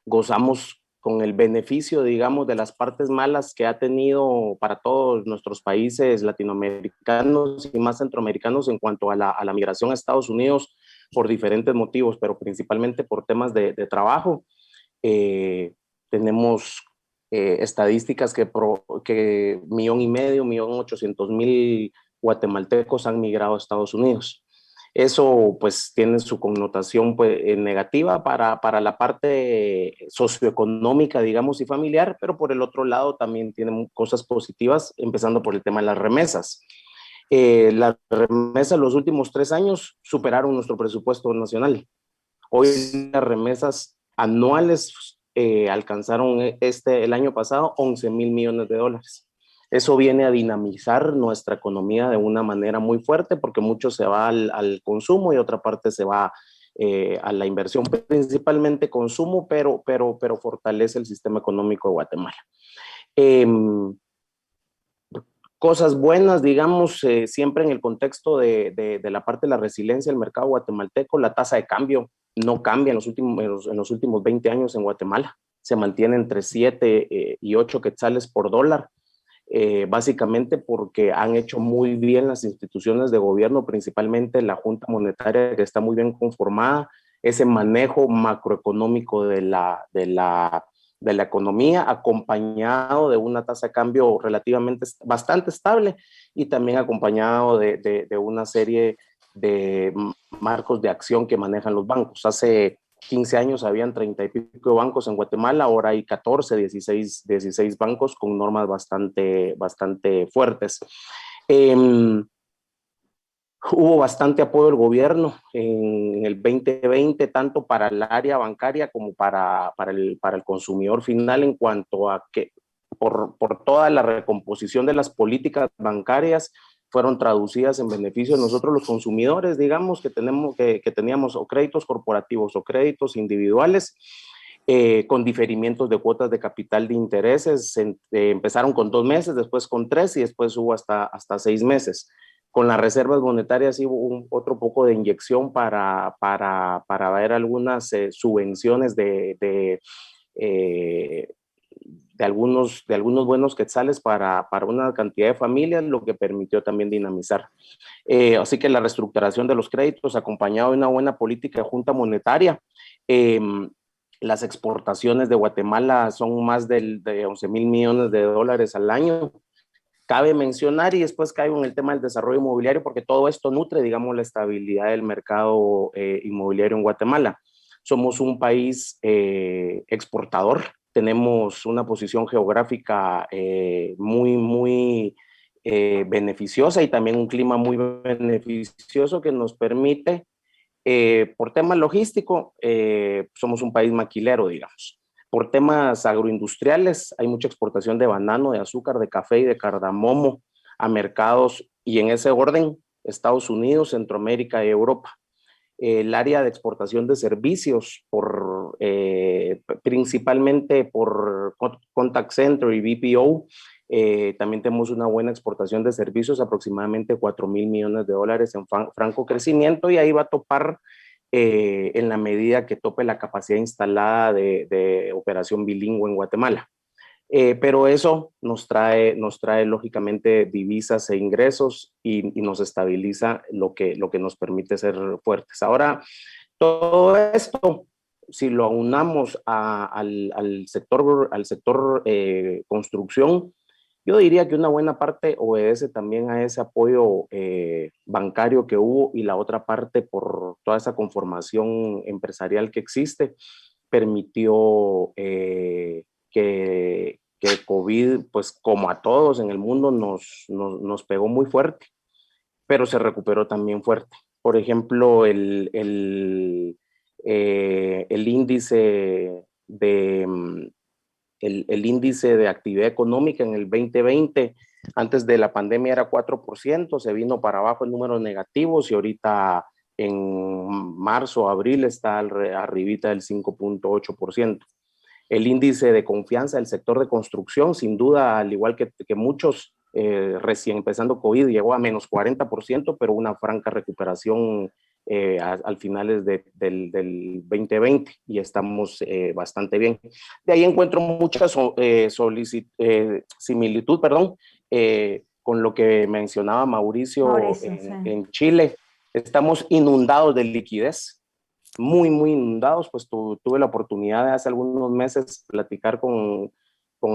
Gozamos con el beneficio, digamos, de las partes malas que ha tenido para todos nuestros países latinoamericanos y más centroamericanos en cuanto a la migración a Estados Unidos por diferentes motivos, pero principalmente por temas de trabajo. Tenemos estadísticas que 1,5 millones, 1,800,000 guatemaltecos han migrado a Estados Unidos. Eso pues tiene su connotación pues, negativa para la parte socioeconómica, digamos, y familiar, pero por el otro lado también tiene cosas positivas, empezando por el tema de las remesas. Las remesas los últimos 3 años superaron nuestro presupuesto nacional. Hoy las remesas anuales alcanzaron el año pasado 11 mil millones de dólares. Eso viene a dinamizar nuestra economía de una manera muy fuerte, porque mucho se va al consumo y otra parte se va a la inversión, principalmente consumo, pero fortalece el sistema económico de Guatemala. Cosas buenas, digamos, siempre en el contexto de la parte de la resiliencia del mercado guatemalteco. La tasa de cambio no cambia en los últimos 20 años en Guatemala. Se mantiene entre 7 y 8 quetzales por dólar. Básicamente porque han hecho muy bien las instituciones de gobierno, principalmente la Junta Monetaria, que está muy bien conformada, ese manejo macroeconómico de la economía, acompañado de una tasa de cambio relativamente bastante estable, y también acompañado de una serie de marcos de acción que manejan los bancos. Hace 15 años habían 30 y pico de bancos en Guatemala, ahora hay 14, 16 bancos con normas bastante fuertes. Hubo bastante apoyo del gobierno en el 2020, tanto para el área bancaria como para el consumidor final, en cuanto a que por toda la recomposición de las políticas bancarias fueron traducidas en beneficio de nosotros los consumidores, digamos, que teníamos o créditos corporativos o créditos individuales, con diferimientos de cuotas de capital de intereses. Empezaron con 2 meses, después con 3 y después hubo hasta 6 meses. Con las reservas monetarias hubo otro poco de inyección para ver algunas subvenciones de algunos buenos quetzales para una cantidad de familias, lo que permitió también dinamizar. Así que la reestructuración de los créditos, acompañado de una buena política de junta monetaria, Las exportaciones de Guatemala son más de 11,000 millones de dólares al año. Cabe mencionar, y después caigo en el tema del desarrollo inmobiliario, porque todo esto nutre, digamos, la estabilidad del mercado inmobiliario en Guatemala. Somos un país exportador, tenemos una posición geográfica muy beneficiosa y también un clima muy beneficioso que nos permite, por tema logístico, somos un país maquilero, digamos. Por temas agroindustriales, hay mucha exportación de banano, de azúcar, de café y de cardamomo a mercados, y en ese orden, Estados Unidos, Centroamérica y Europa. El área de exportación de servicios, principalmente por Contact Center y BPO, también tenemos una buena exportación de servicios, aproximadamente 4,000 millones de dólares en franco crecimiento, y ahí va a topar en la medida que tope la capacidad instalada de operación bilingüe en Guatemala. Pero eso nos trae lógicamente divisas e ingresos y nos estabiliza, lo que nos permite ser fuertes. Ahora, todo esto, si lo aunamos al sector construcción, yo diría que una buena parte obedece también a ese apoyo bancario que hubo, y la otra parte por toda esa conformación empresarial que existe, permitió que COVID, pues como a todos en el mundo, nos pegó muy fuerte, pero se recuperó también fuerte. Por ejemplo, el índice el índice de actividad económica en el 2020, antes de la pandemia era 4%, se vino para abajo en números negativos, y ahorita en marzo, abril está arribita del 5.8%. El índice de confianza del sector de construcción, sin duda, al igual que muchos, recién empezando COVID, llegó a menos 40%, pero una franca recuperación al finales del 2020, y estamos bastante bien. De ahí encuentro mucha similitud, con lo que mencionaba Mauricio sí. en Chile. Estamos inundados de liquidez, muy inundados. Pues tuve la oportunidad de hace algunos meses platicar con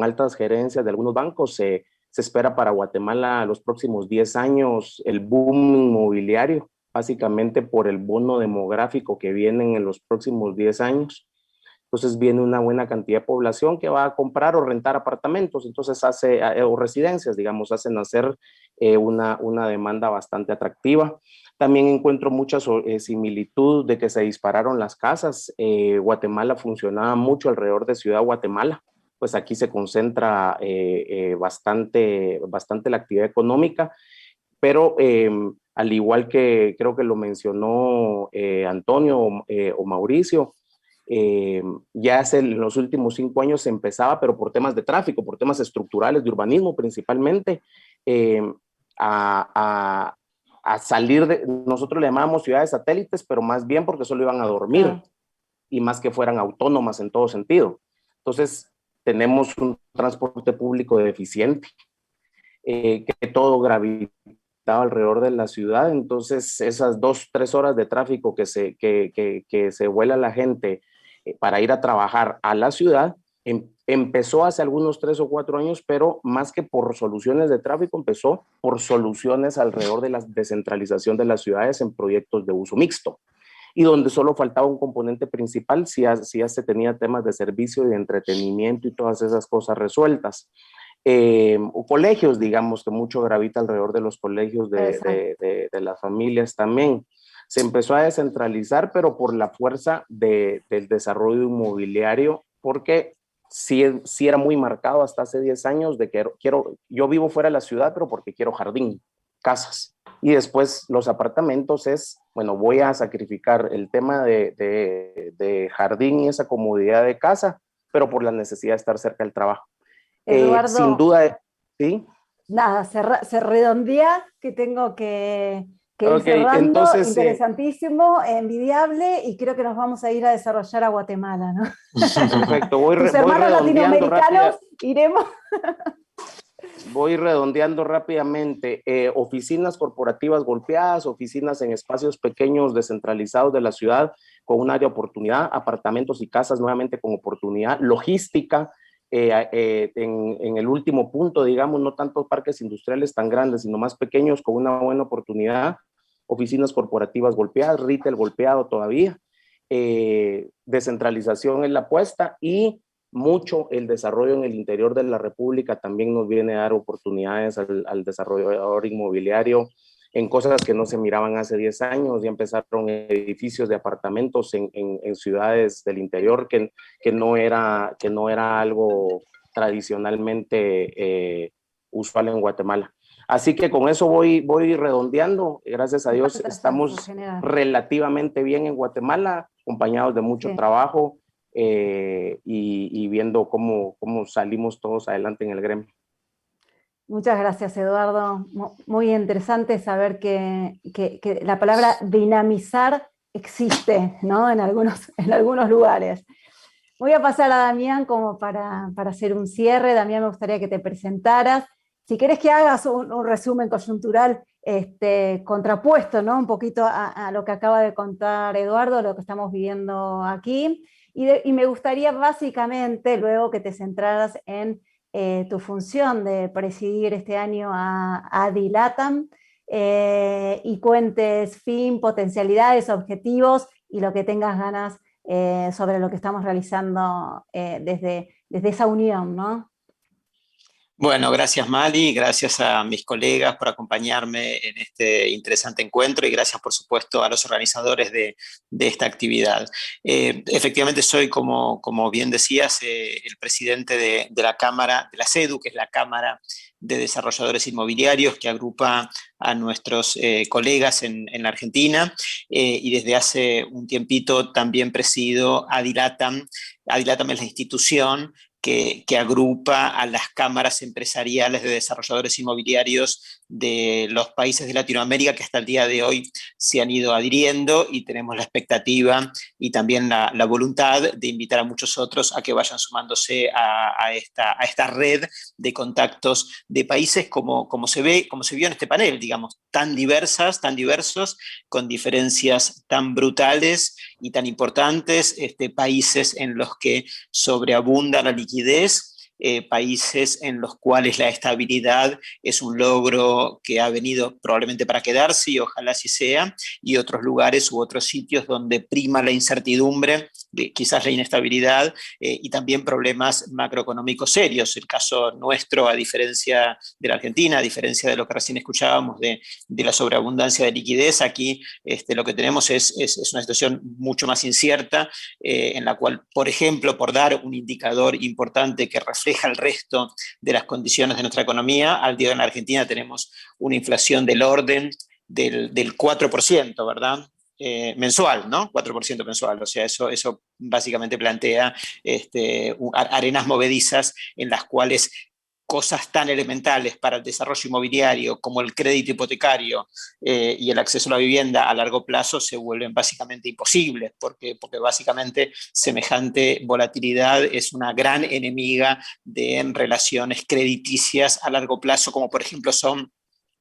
altas gerencias de algunos bancos. Se espera para Guatemala los próximos 10 años el boom inmobiliario, básicamente por el bono demográfico que viene en los próximos 10 años. Entonces viene una buena cantidad de población que va a comprar o rentar apartamentos, entonces o residencias, digamos, hacen nacer una demanda bastante atractiva. También encuentro mucha similitud de que se dispararon las casas. Guatemala funcionaba mucho alrededor de Ciudad Guatemala, pues aquí se concentra bastante la actividad económica, pero al igual que creo que lo mencionó Antonio o Mauricio, ya en los últimos 5 años se empezaba, pero por temas de tráfico, por temas estructurales, de urbanismo principalmente, a salir nosotros le llamábamos ciudades satélites, pero más bien porque solo iban a dormir, y más que fueran autónomas en todo sentido. Entonces, tenemos un transporte público deficiente, que todo gravitaba alrededor de la ciudad. Entonces, esas 2-3 horas de tráfico que se vuela la gente para ir a trabajar a la ciudad, empezó hace algunos 3 o 4 años, pero más que por soluciones de tráfico, empezó por soluciones alrededor de la descentralización de las ciudades en proyectos de uso mixto, y donde solo faltaba un componente principal, si ya se tenía temas de servicio y de entretenimiento y todas esas cosas resueltas. O colegios, digamos, que mucho gravita alrededor de los colegios de las familias también. Se empezó a descentralizar, pero por la fuerza del desarrollo inmobiliario, porque sí era muy marcado hasta hace 10 años de que yo vivo fuera de la ciudad, pero porque quiero jardín, casas. Y después los apartamentos bueno, voy a sacrificar el tema de jardín y esa comodidad de casa, pero por la necesidad de estar cerca del trabajo. Eduardo, sin duda, ¿sí? Nada, se redondea, que tengo que ir Okay, cerrando. entonces, interesantísimo, envidiable, y creo que nos vamos a ir a desarrollar a Guatemala, ¿no? Perfecto, voy Tus hermanos latinoamericanos iremos. Voy redondeando rápidamente. Oficinas corporativas golpeadas, oficinas en espacios pequeños descentralizados de la ciudad, con un área de oportunidad, apartamentos y casas nuevamente con oportunidad, logística, en el último punto, digamos, no tantos parques industriales tan grandes, sino más pequeños con una buena oportunidad, oficinas corporativas golpeadas, retail golpeado todavía, descentralización en la apuesta y mucho el desarrollo en el interior de la República también nos viene a dar oportunidades al desarrollador inmobiliario en cosas que no se miraban hace 10 años. Ya empezaron edificios de apartamentos en ciudades del interior que no era algo tradicionalmente usual en Guatemala. Así que con eso voy redondeando. Gracias a Dios estamos relativamente bien en Guatemala, acompañados de mucho trabajo y viendo cómo salimos todos adelante en el gremio. Muchas gracias, Eduardo. Muy interesante saber que la palabra dinamizar existe, ¿no? en algunos lugares. Voy a pasar a Damián como para hacer un cierre. Damián, me gustaría que te presentaras. Si querés que hagas un resumen coyuntural contrapuesto, ¿no? Un poquito a lo que acaba de contar Eduardo, lo que estamos viviendo aquí. Y me gustaría básicamente luego que te centraras en tu función de presidir este año a Adilatam y cuentes fin, potencialidades, objetivos y lo que tengas ganas sobre lo que estamos realizando desde esa unión, ¿no? Bueno, gracias Mali, gracias a mis colegas por acompañarme en este interesante encuentro y gracias por supuesto a los organizadores de esta actividad. Efectivamente soy, como bien decías, el presidente de la Cámara, de la CEDU, que es la Cámara de Desarrolladores Inmobiliarios, que agrupa a nuestros colegas en la Argentina, y desde hace un tiempito también presido Adilatam. Adilatam es la institución que agrupa a las cámaras empresariales de desarrolladores inmobiliarios de los países de Latinoamérica que hasta el día de hoy se han ido adhiriendo, y tenemos la expectativa y también la voluntad de invitar a muchos otros a que vayan sumándose a esta red de contactos de países como se vio en este panel, digamos, tan diversos, con diferencias tan brutales y tan importantes, países en los que sobreabunda la liquidez, países en los cuales la estabilidad es un logro que ha venido probablemente para quedarse y ojalá así sea, y otros lugares u otros sitios donde prima la incertidumbre, quizás la inestabilidad y también problemas macroeconómicos serios. El caso nuestro, a diferencia de la Argentina, a diferencia de lo que recién escuchábamos de la sobreabundancia de liquidez, aquí lo que tenemos es una situación mucho más incierta, en la cual, por ejemplo, por dar un indicador importante que refleja el resto de las condiciones de nuestra economía, al día de hoy en la Argentina tenemos una inflación del orden del 4%, ¿verdad? Mensual, ¿no? 4% mensual, o sea, eso básicamente plantea arenas movedizas en las cuales cosas tan elementales para el desarrollo inmobiliario como el crédito hipotecario y el acceso a la vivienda a largo plazo se vuelven básicamente imposibles, porque básicamente semejante volatilidad es una gran enemiga de relaciones crediticias a largo plazo, como por ejemplo son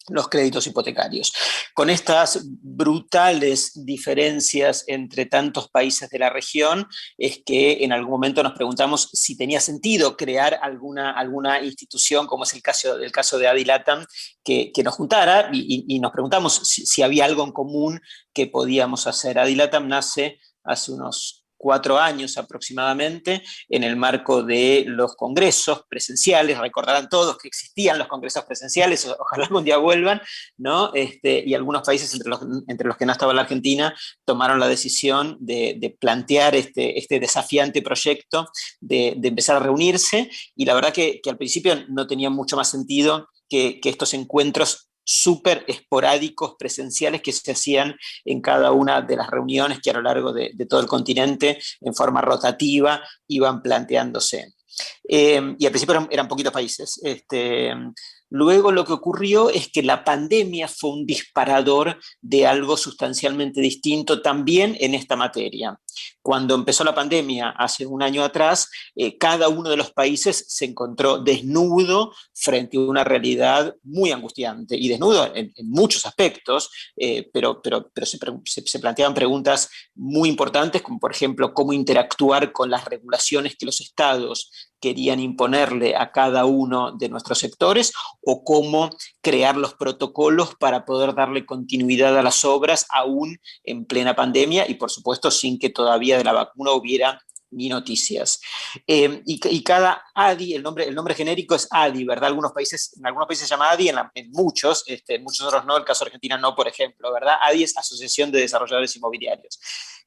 los créditos hipotecarios. Con estas brutales diferencias entre tantos países de la región, es que en algún momento nos preguntamos si tenía sentido crear alguna institución, como es el caso de Adilatam, que nos juntara, y nos preguntamos si había algo en común que podíamos hacer. Adilatam nace hace unos 4 años aproximadamente, en el marco de los congresos presenciales. Recordarán todos que existían los congresos presenciales, ojalá algún día vuelvan, ¿no? Y algunos países, entre los que no estaba la Argentina, tomaron la decisión de plantear este desafiante proyecto de empezar a reunirse, y la verdad que al principio no tenía mucho más sentido que estos encuentros súper esporádicos presenciales que se hacían en cada una de las reuniones que a lo largo de todo el continente, en forma rotativa, iban planteándose. Y al principio eran poquitos países. Luego lo que ocurrió es que la pandemia fue un disparador de algo sustancialmente distinto también en esta materia. cuando empezó la pandemia hace un año atrás, cada uno de los países se encontró desnudo frente a una realidad muy angustiante, y desnudo en muchos aspectos, pero se planteaban preguntas muy importantes, como por ejemplo cómo interactuar con las regulaciones que los estados querían imponerle a cada uno de nuestros sectores, o cómo crear los protocolos para poder darle continuidad a las obras aún en plena pandemia, y por supuesto sin que todavía de la vacuna hubiera ni noticias. Y cada ADI, el nombre genérico es ADI, ¿verdad? En algunos países se llama ADI, en muchos otros no, el caso de Argentina no, por ejemplo, ¿verdad? ADI es Asociación de Desarrolladores Inmobiliarios.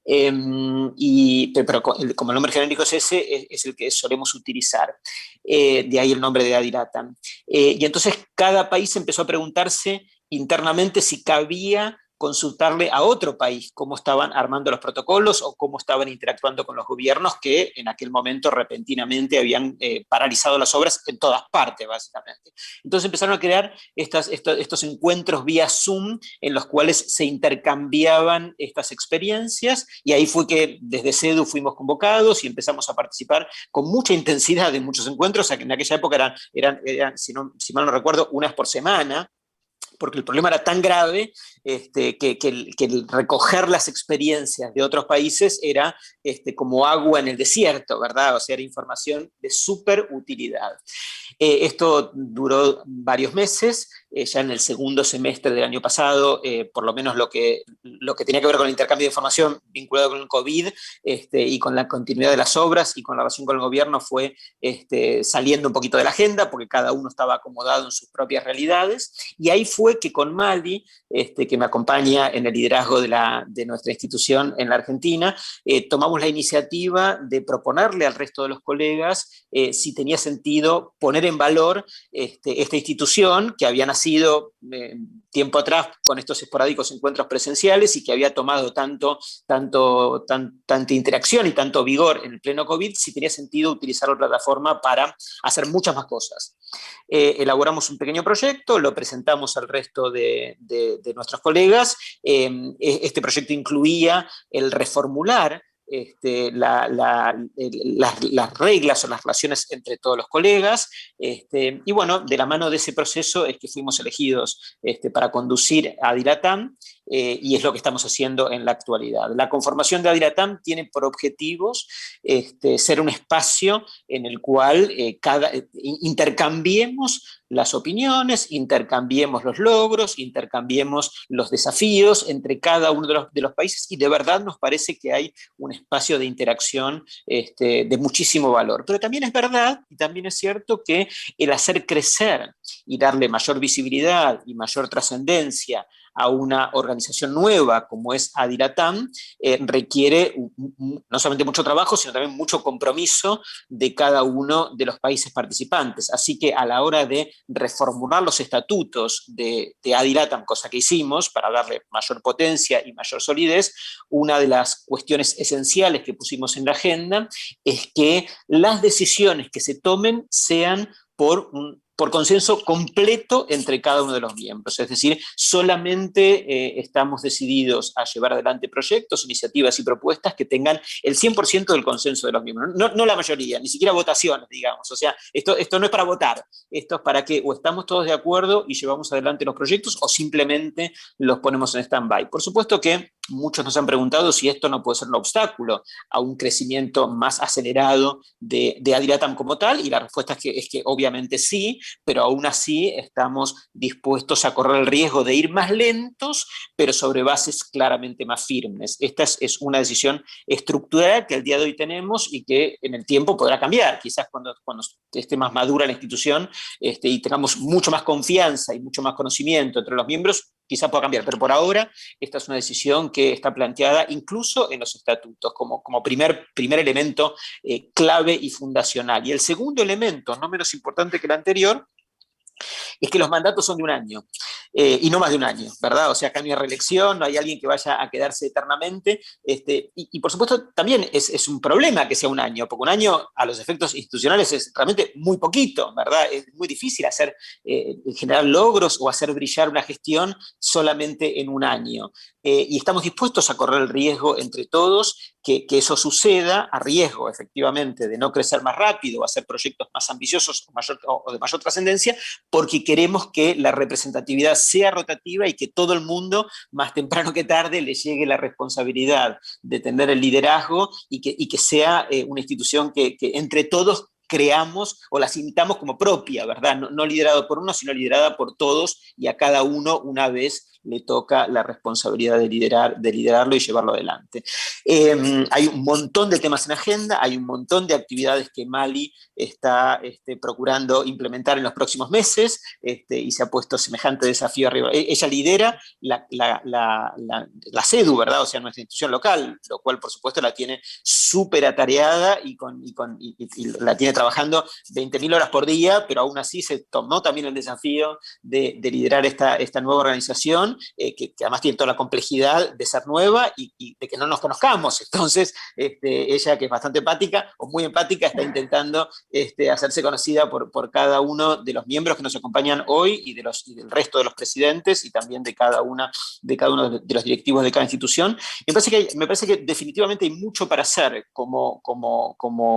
Pero como el nombre genérico es ese, es el que solemos utilizar. De ahí el nombre de ADI LATAM. Y entonces cada país empezó a preguntarse internamente si cabía consultarle a otro país cómo estaban armando los protocolos o cómo estaban interactuando con los gobiernos que en aquel momento repentinamente habían paralizado las obras en todas partes, básicamente. Entonces empezaron a crear estos encuentros vía Zoom en los cuales se intercambiaban estas experiencias, y ahí fue que desde CEDU fuimos convocados y empezamos a participar con mucha intensidad en muchos encuentros. En aquella época eran si mal no recuerdo, unas por semana, porque el problema era tan grave que el recoger las experiencias de otros países era como agua en el desierto, ¿verdad? O sea, era información de súper utilidad. Esto duró varios meses. Ya en el segundo semestre del año pasado, por lo menos lo que tenía que ver con el intercambio de información vinculado con el COVID y con la continuidad de las obras y con la relación con el gobierno, fue saliendo un poquito de la agenda, porque cada uno estaba acomodado en sus propias realidades, y ahí fue que con Mali, que me acompaña en el liderazgo de nuestra institución en la Argentina, tomamos la iniciativa de proponerle al resto de los colegas si tenía sentido poner en valor esta institución que había nacido tiempo atrás con estos esporádicos encuentros presenciales y que había tomado tanta interacción y tanto vigor en el pleno COVID, si tenía sentido utilizar la plataforma para hacer muchas más cosas. Elaboramos un pequeño proyecto, lo presentamos al resto de nuestros colegas. Este proyecto incluía el reformular las reglas o las relaciones entre todos los colegas, y bueno, de la mano de ese proceso es que fuimos elegidos para conducir ADI LATAM, y es lo que estamos haciendo en la actualidad. La conformación de ADI LATAM tiene por objetivos ser un espacio en el cual intercambiemos las opiniones, intercambiemos los logros, intercambiemos los desafíos entre cada uno de los países, y de verdad nos parece que hay un espacio de interacción de muchísimo valor. Pero también es verdad y también es cierto que el hacer crecer y darle mayor visibilidad y mayor trascendencia a una organización nueva como es ADI LATAM requiere no solamente mucho trabajo, sino también mucho compromiso de cada uno de los países participantes. Así que a la hora de reformular los estatutos de ADI LATAM, cosa que hicimos para darle mayor potencia y mayor solidez, una de las cuestiones esenciales que pusimos en la agenda es que las decisiones que se tomen sean por consenso completo entre cada uno de los miembros. Es decir, solamente estamos decididos a llevar adelante proyectos, iniciativas y propuestas que tengan el 100% del consenso de los miembros. No la mayoría, ni siquiera votaciones, digamos. O sea, esto no es para votar. Esto es para que o estamos todos de acuerdo y llevamos adelante los proyectos, o simplemente los ponemos en stand-by. Por supuesto que muchos nos han preguntado si esto no puede ser un obstáculo a un crecimiento más acelerado de ADI LATAM como tal, y la respuesta es que obviamente sí, pero aún así estamos dispuestos a correr el riesgo de ir más lentos, pero sobre bases claramente más firmes. Esta es una decisión estructural que al día de hoy tenemos y que en el tiempo podrá cambiar. Quizás cuando esté más madura la institución y tengamos mucho más confianza y mucho más conocimiento entre los miembros, quizás pueda cambiar, pero por ahora esta es una decisión que está planteada incluso en los estatutos como primer elemento clave y fundacional. Y el segundo elemento, no menos importante que el anterior, es que los mandatos son de un año, y no más de un año, ¿verdad? O sea, acá no hay reelección, no hay alguien que vaya a quedarse eternamente, y por supuesto también es un problema que sea un año, porque un año a los efectos institucionales es realmente muy poquito, ¿verdad? Es muy difícil generar logros o hacer brillar una gestión solamente en un año. y estamos dispuestos a correr el riesgo entre todos que eso suceda, a riesgo efectivamente de no crecer más rápido o hacer proyectos más ambiciosos o de mayor trascendencia, porque queremos que la representatividad sea rotativa y que todo el mundo, más temprano que tarde, le llegue la responsabilidad de tener el liderazgo y que sea una institución que entre todos creamos o la sintamos como propia, ¿verdad? No liderado por uno, sino liderada por todos, y a cada uno una vez le toca la responsabilidad de liderarlo y llevarlo adelante. Hay un montón de temas en agenda, hay un montón de actividades que Mali está procurando implementar en los próximos meses, y se ha puesto semejante desafío arriba. Ella lidera la CEDU, ¿verdad? O sea, nuestra institución local, lo cual por supuesto la tiene súper atareada y la tiene trabajando 20.000 horas por día, pero aún así se tomó también el desafío de liderar esta nueva organización, que además tiene toda la complejidad de ser nueva y de que no nos conozcamos. Entonces, ella, que es bastante empática, o muy empática, está intentando hacerse conocida por cada uno de los miembros que nos acompañan hoy y del resto de los presidentes y también de cada uno de los directivos de cada institución. Me parece que definitivamente hay mucho para hacer como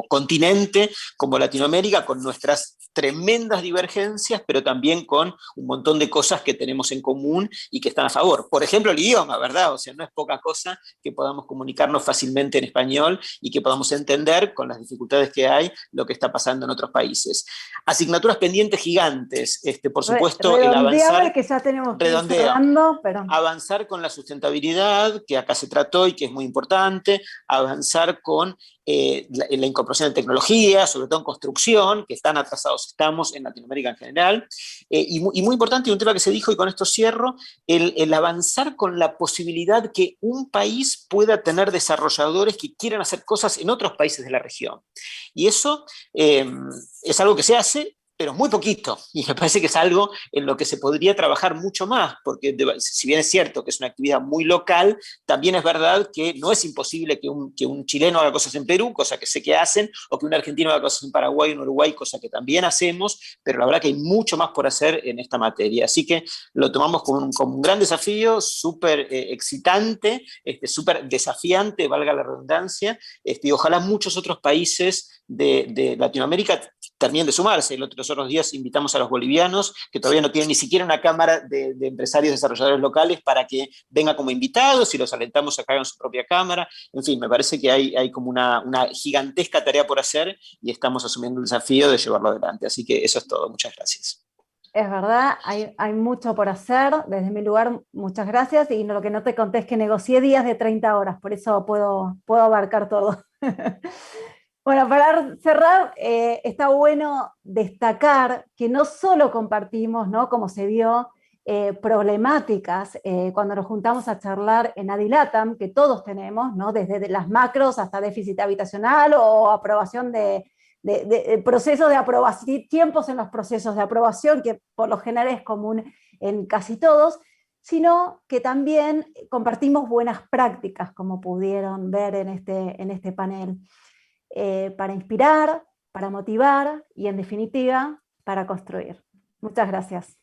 continente, como Latinoamérica, con nuestras tremendas divergencias, pero también con un montón de cosas que tenemos en común y que están a favor. Por ejemplo, el idioma, ¿verdad? O sea, no es poca cosa que podamos comunicarnos fácilmente en español y que podamos entender, con las dificultades que hay, lo que está pasando en otros países. Asignaturas pendientes gigantes, por supuesto, el avanzar... que ya tenemos que ir cerrando, pero... Avanzar con la sustentabilidad, que acá se trató y que es muy importante, avanzar con la incorporación de tecnología, sobre todo en construcción, que tan atrasados estamos en Latinoamérica en general, y muy importante, un tema que se dijo, y con esto cierro, el avanzar con la posibilidad que un país pueda tener desarrolladores que quieran hacer cosas en otros países de la región. Y eso es algo que se hace, pero muy poquito, y me parece que es algo en lo que se podría trabajar mucho más, porque si bien es cierto que es una actividad muy local, también es verdad que no es imposible que un chileno haga cosas en Perú, cosa que sé que hacen, o que un argentino haga cosas en Paraguay o en Uruguay, cosa que también hacemos, pero la verdad que hay mucho más por hacer en esta materia, así que lo tomamos como un gran desafío, súper excitante, súper desafiante, valga la redundancia, y ojalá muchos otros países de Latinoamérica terminen de sumarse. Los otros días invitamos a los bolivianos, que todavía no tienen ni siquiera una cámara de empresarios desarrolladores locales, para que vengan como invitados, y los alentamos a que hagan su propia cámara. En fin, me parece que hay como una gigantesca tarea por hacer, y estamos asumiendo el desafío de llevarlo adelante. Así que eso es todo. Muchas gracias. Es verdad, hay mucho por hacer. Desde mi lugar, muchas gracias. Y lo que no te conté es que negocié días de 30 horas, por eso puedo abarcar todo. Bueno, para cerrar, está bueno destacar que no solo compartimos, ¿no?, como se vio, problemáticas cuando nos juntamos a charlar en Adilatam, que todos tenemos, ¿no?, desde las macros hasta déficit habitacional o aprobación de procesos de aprobación, tiempos en los procesos de aprobación, que por lo general es común en casi todos, sino que también compartimos buenas prácticas, como pudieron ver en este panel. Para inspirar, para motivar y, en definitiva, para construir. Muchas gracias.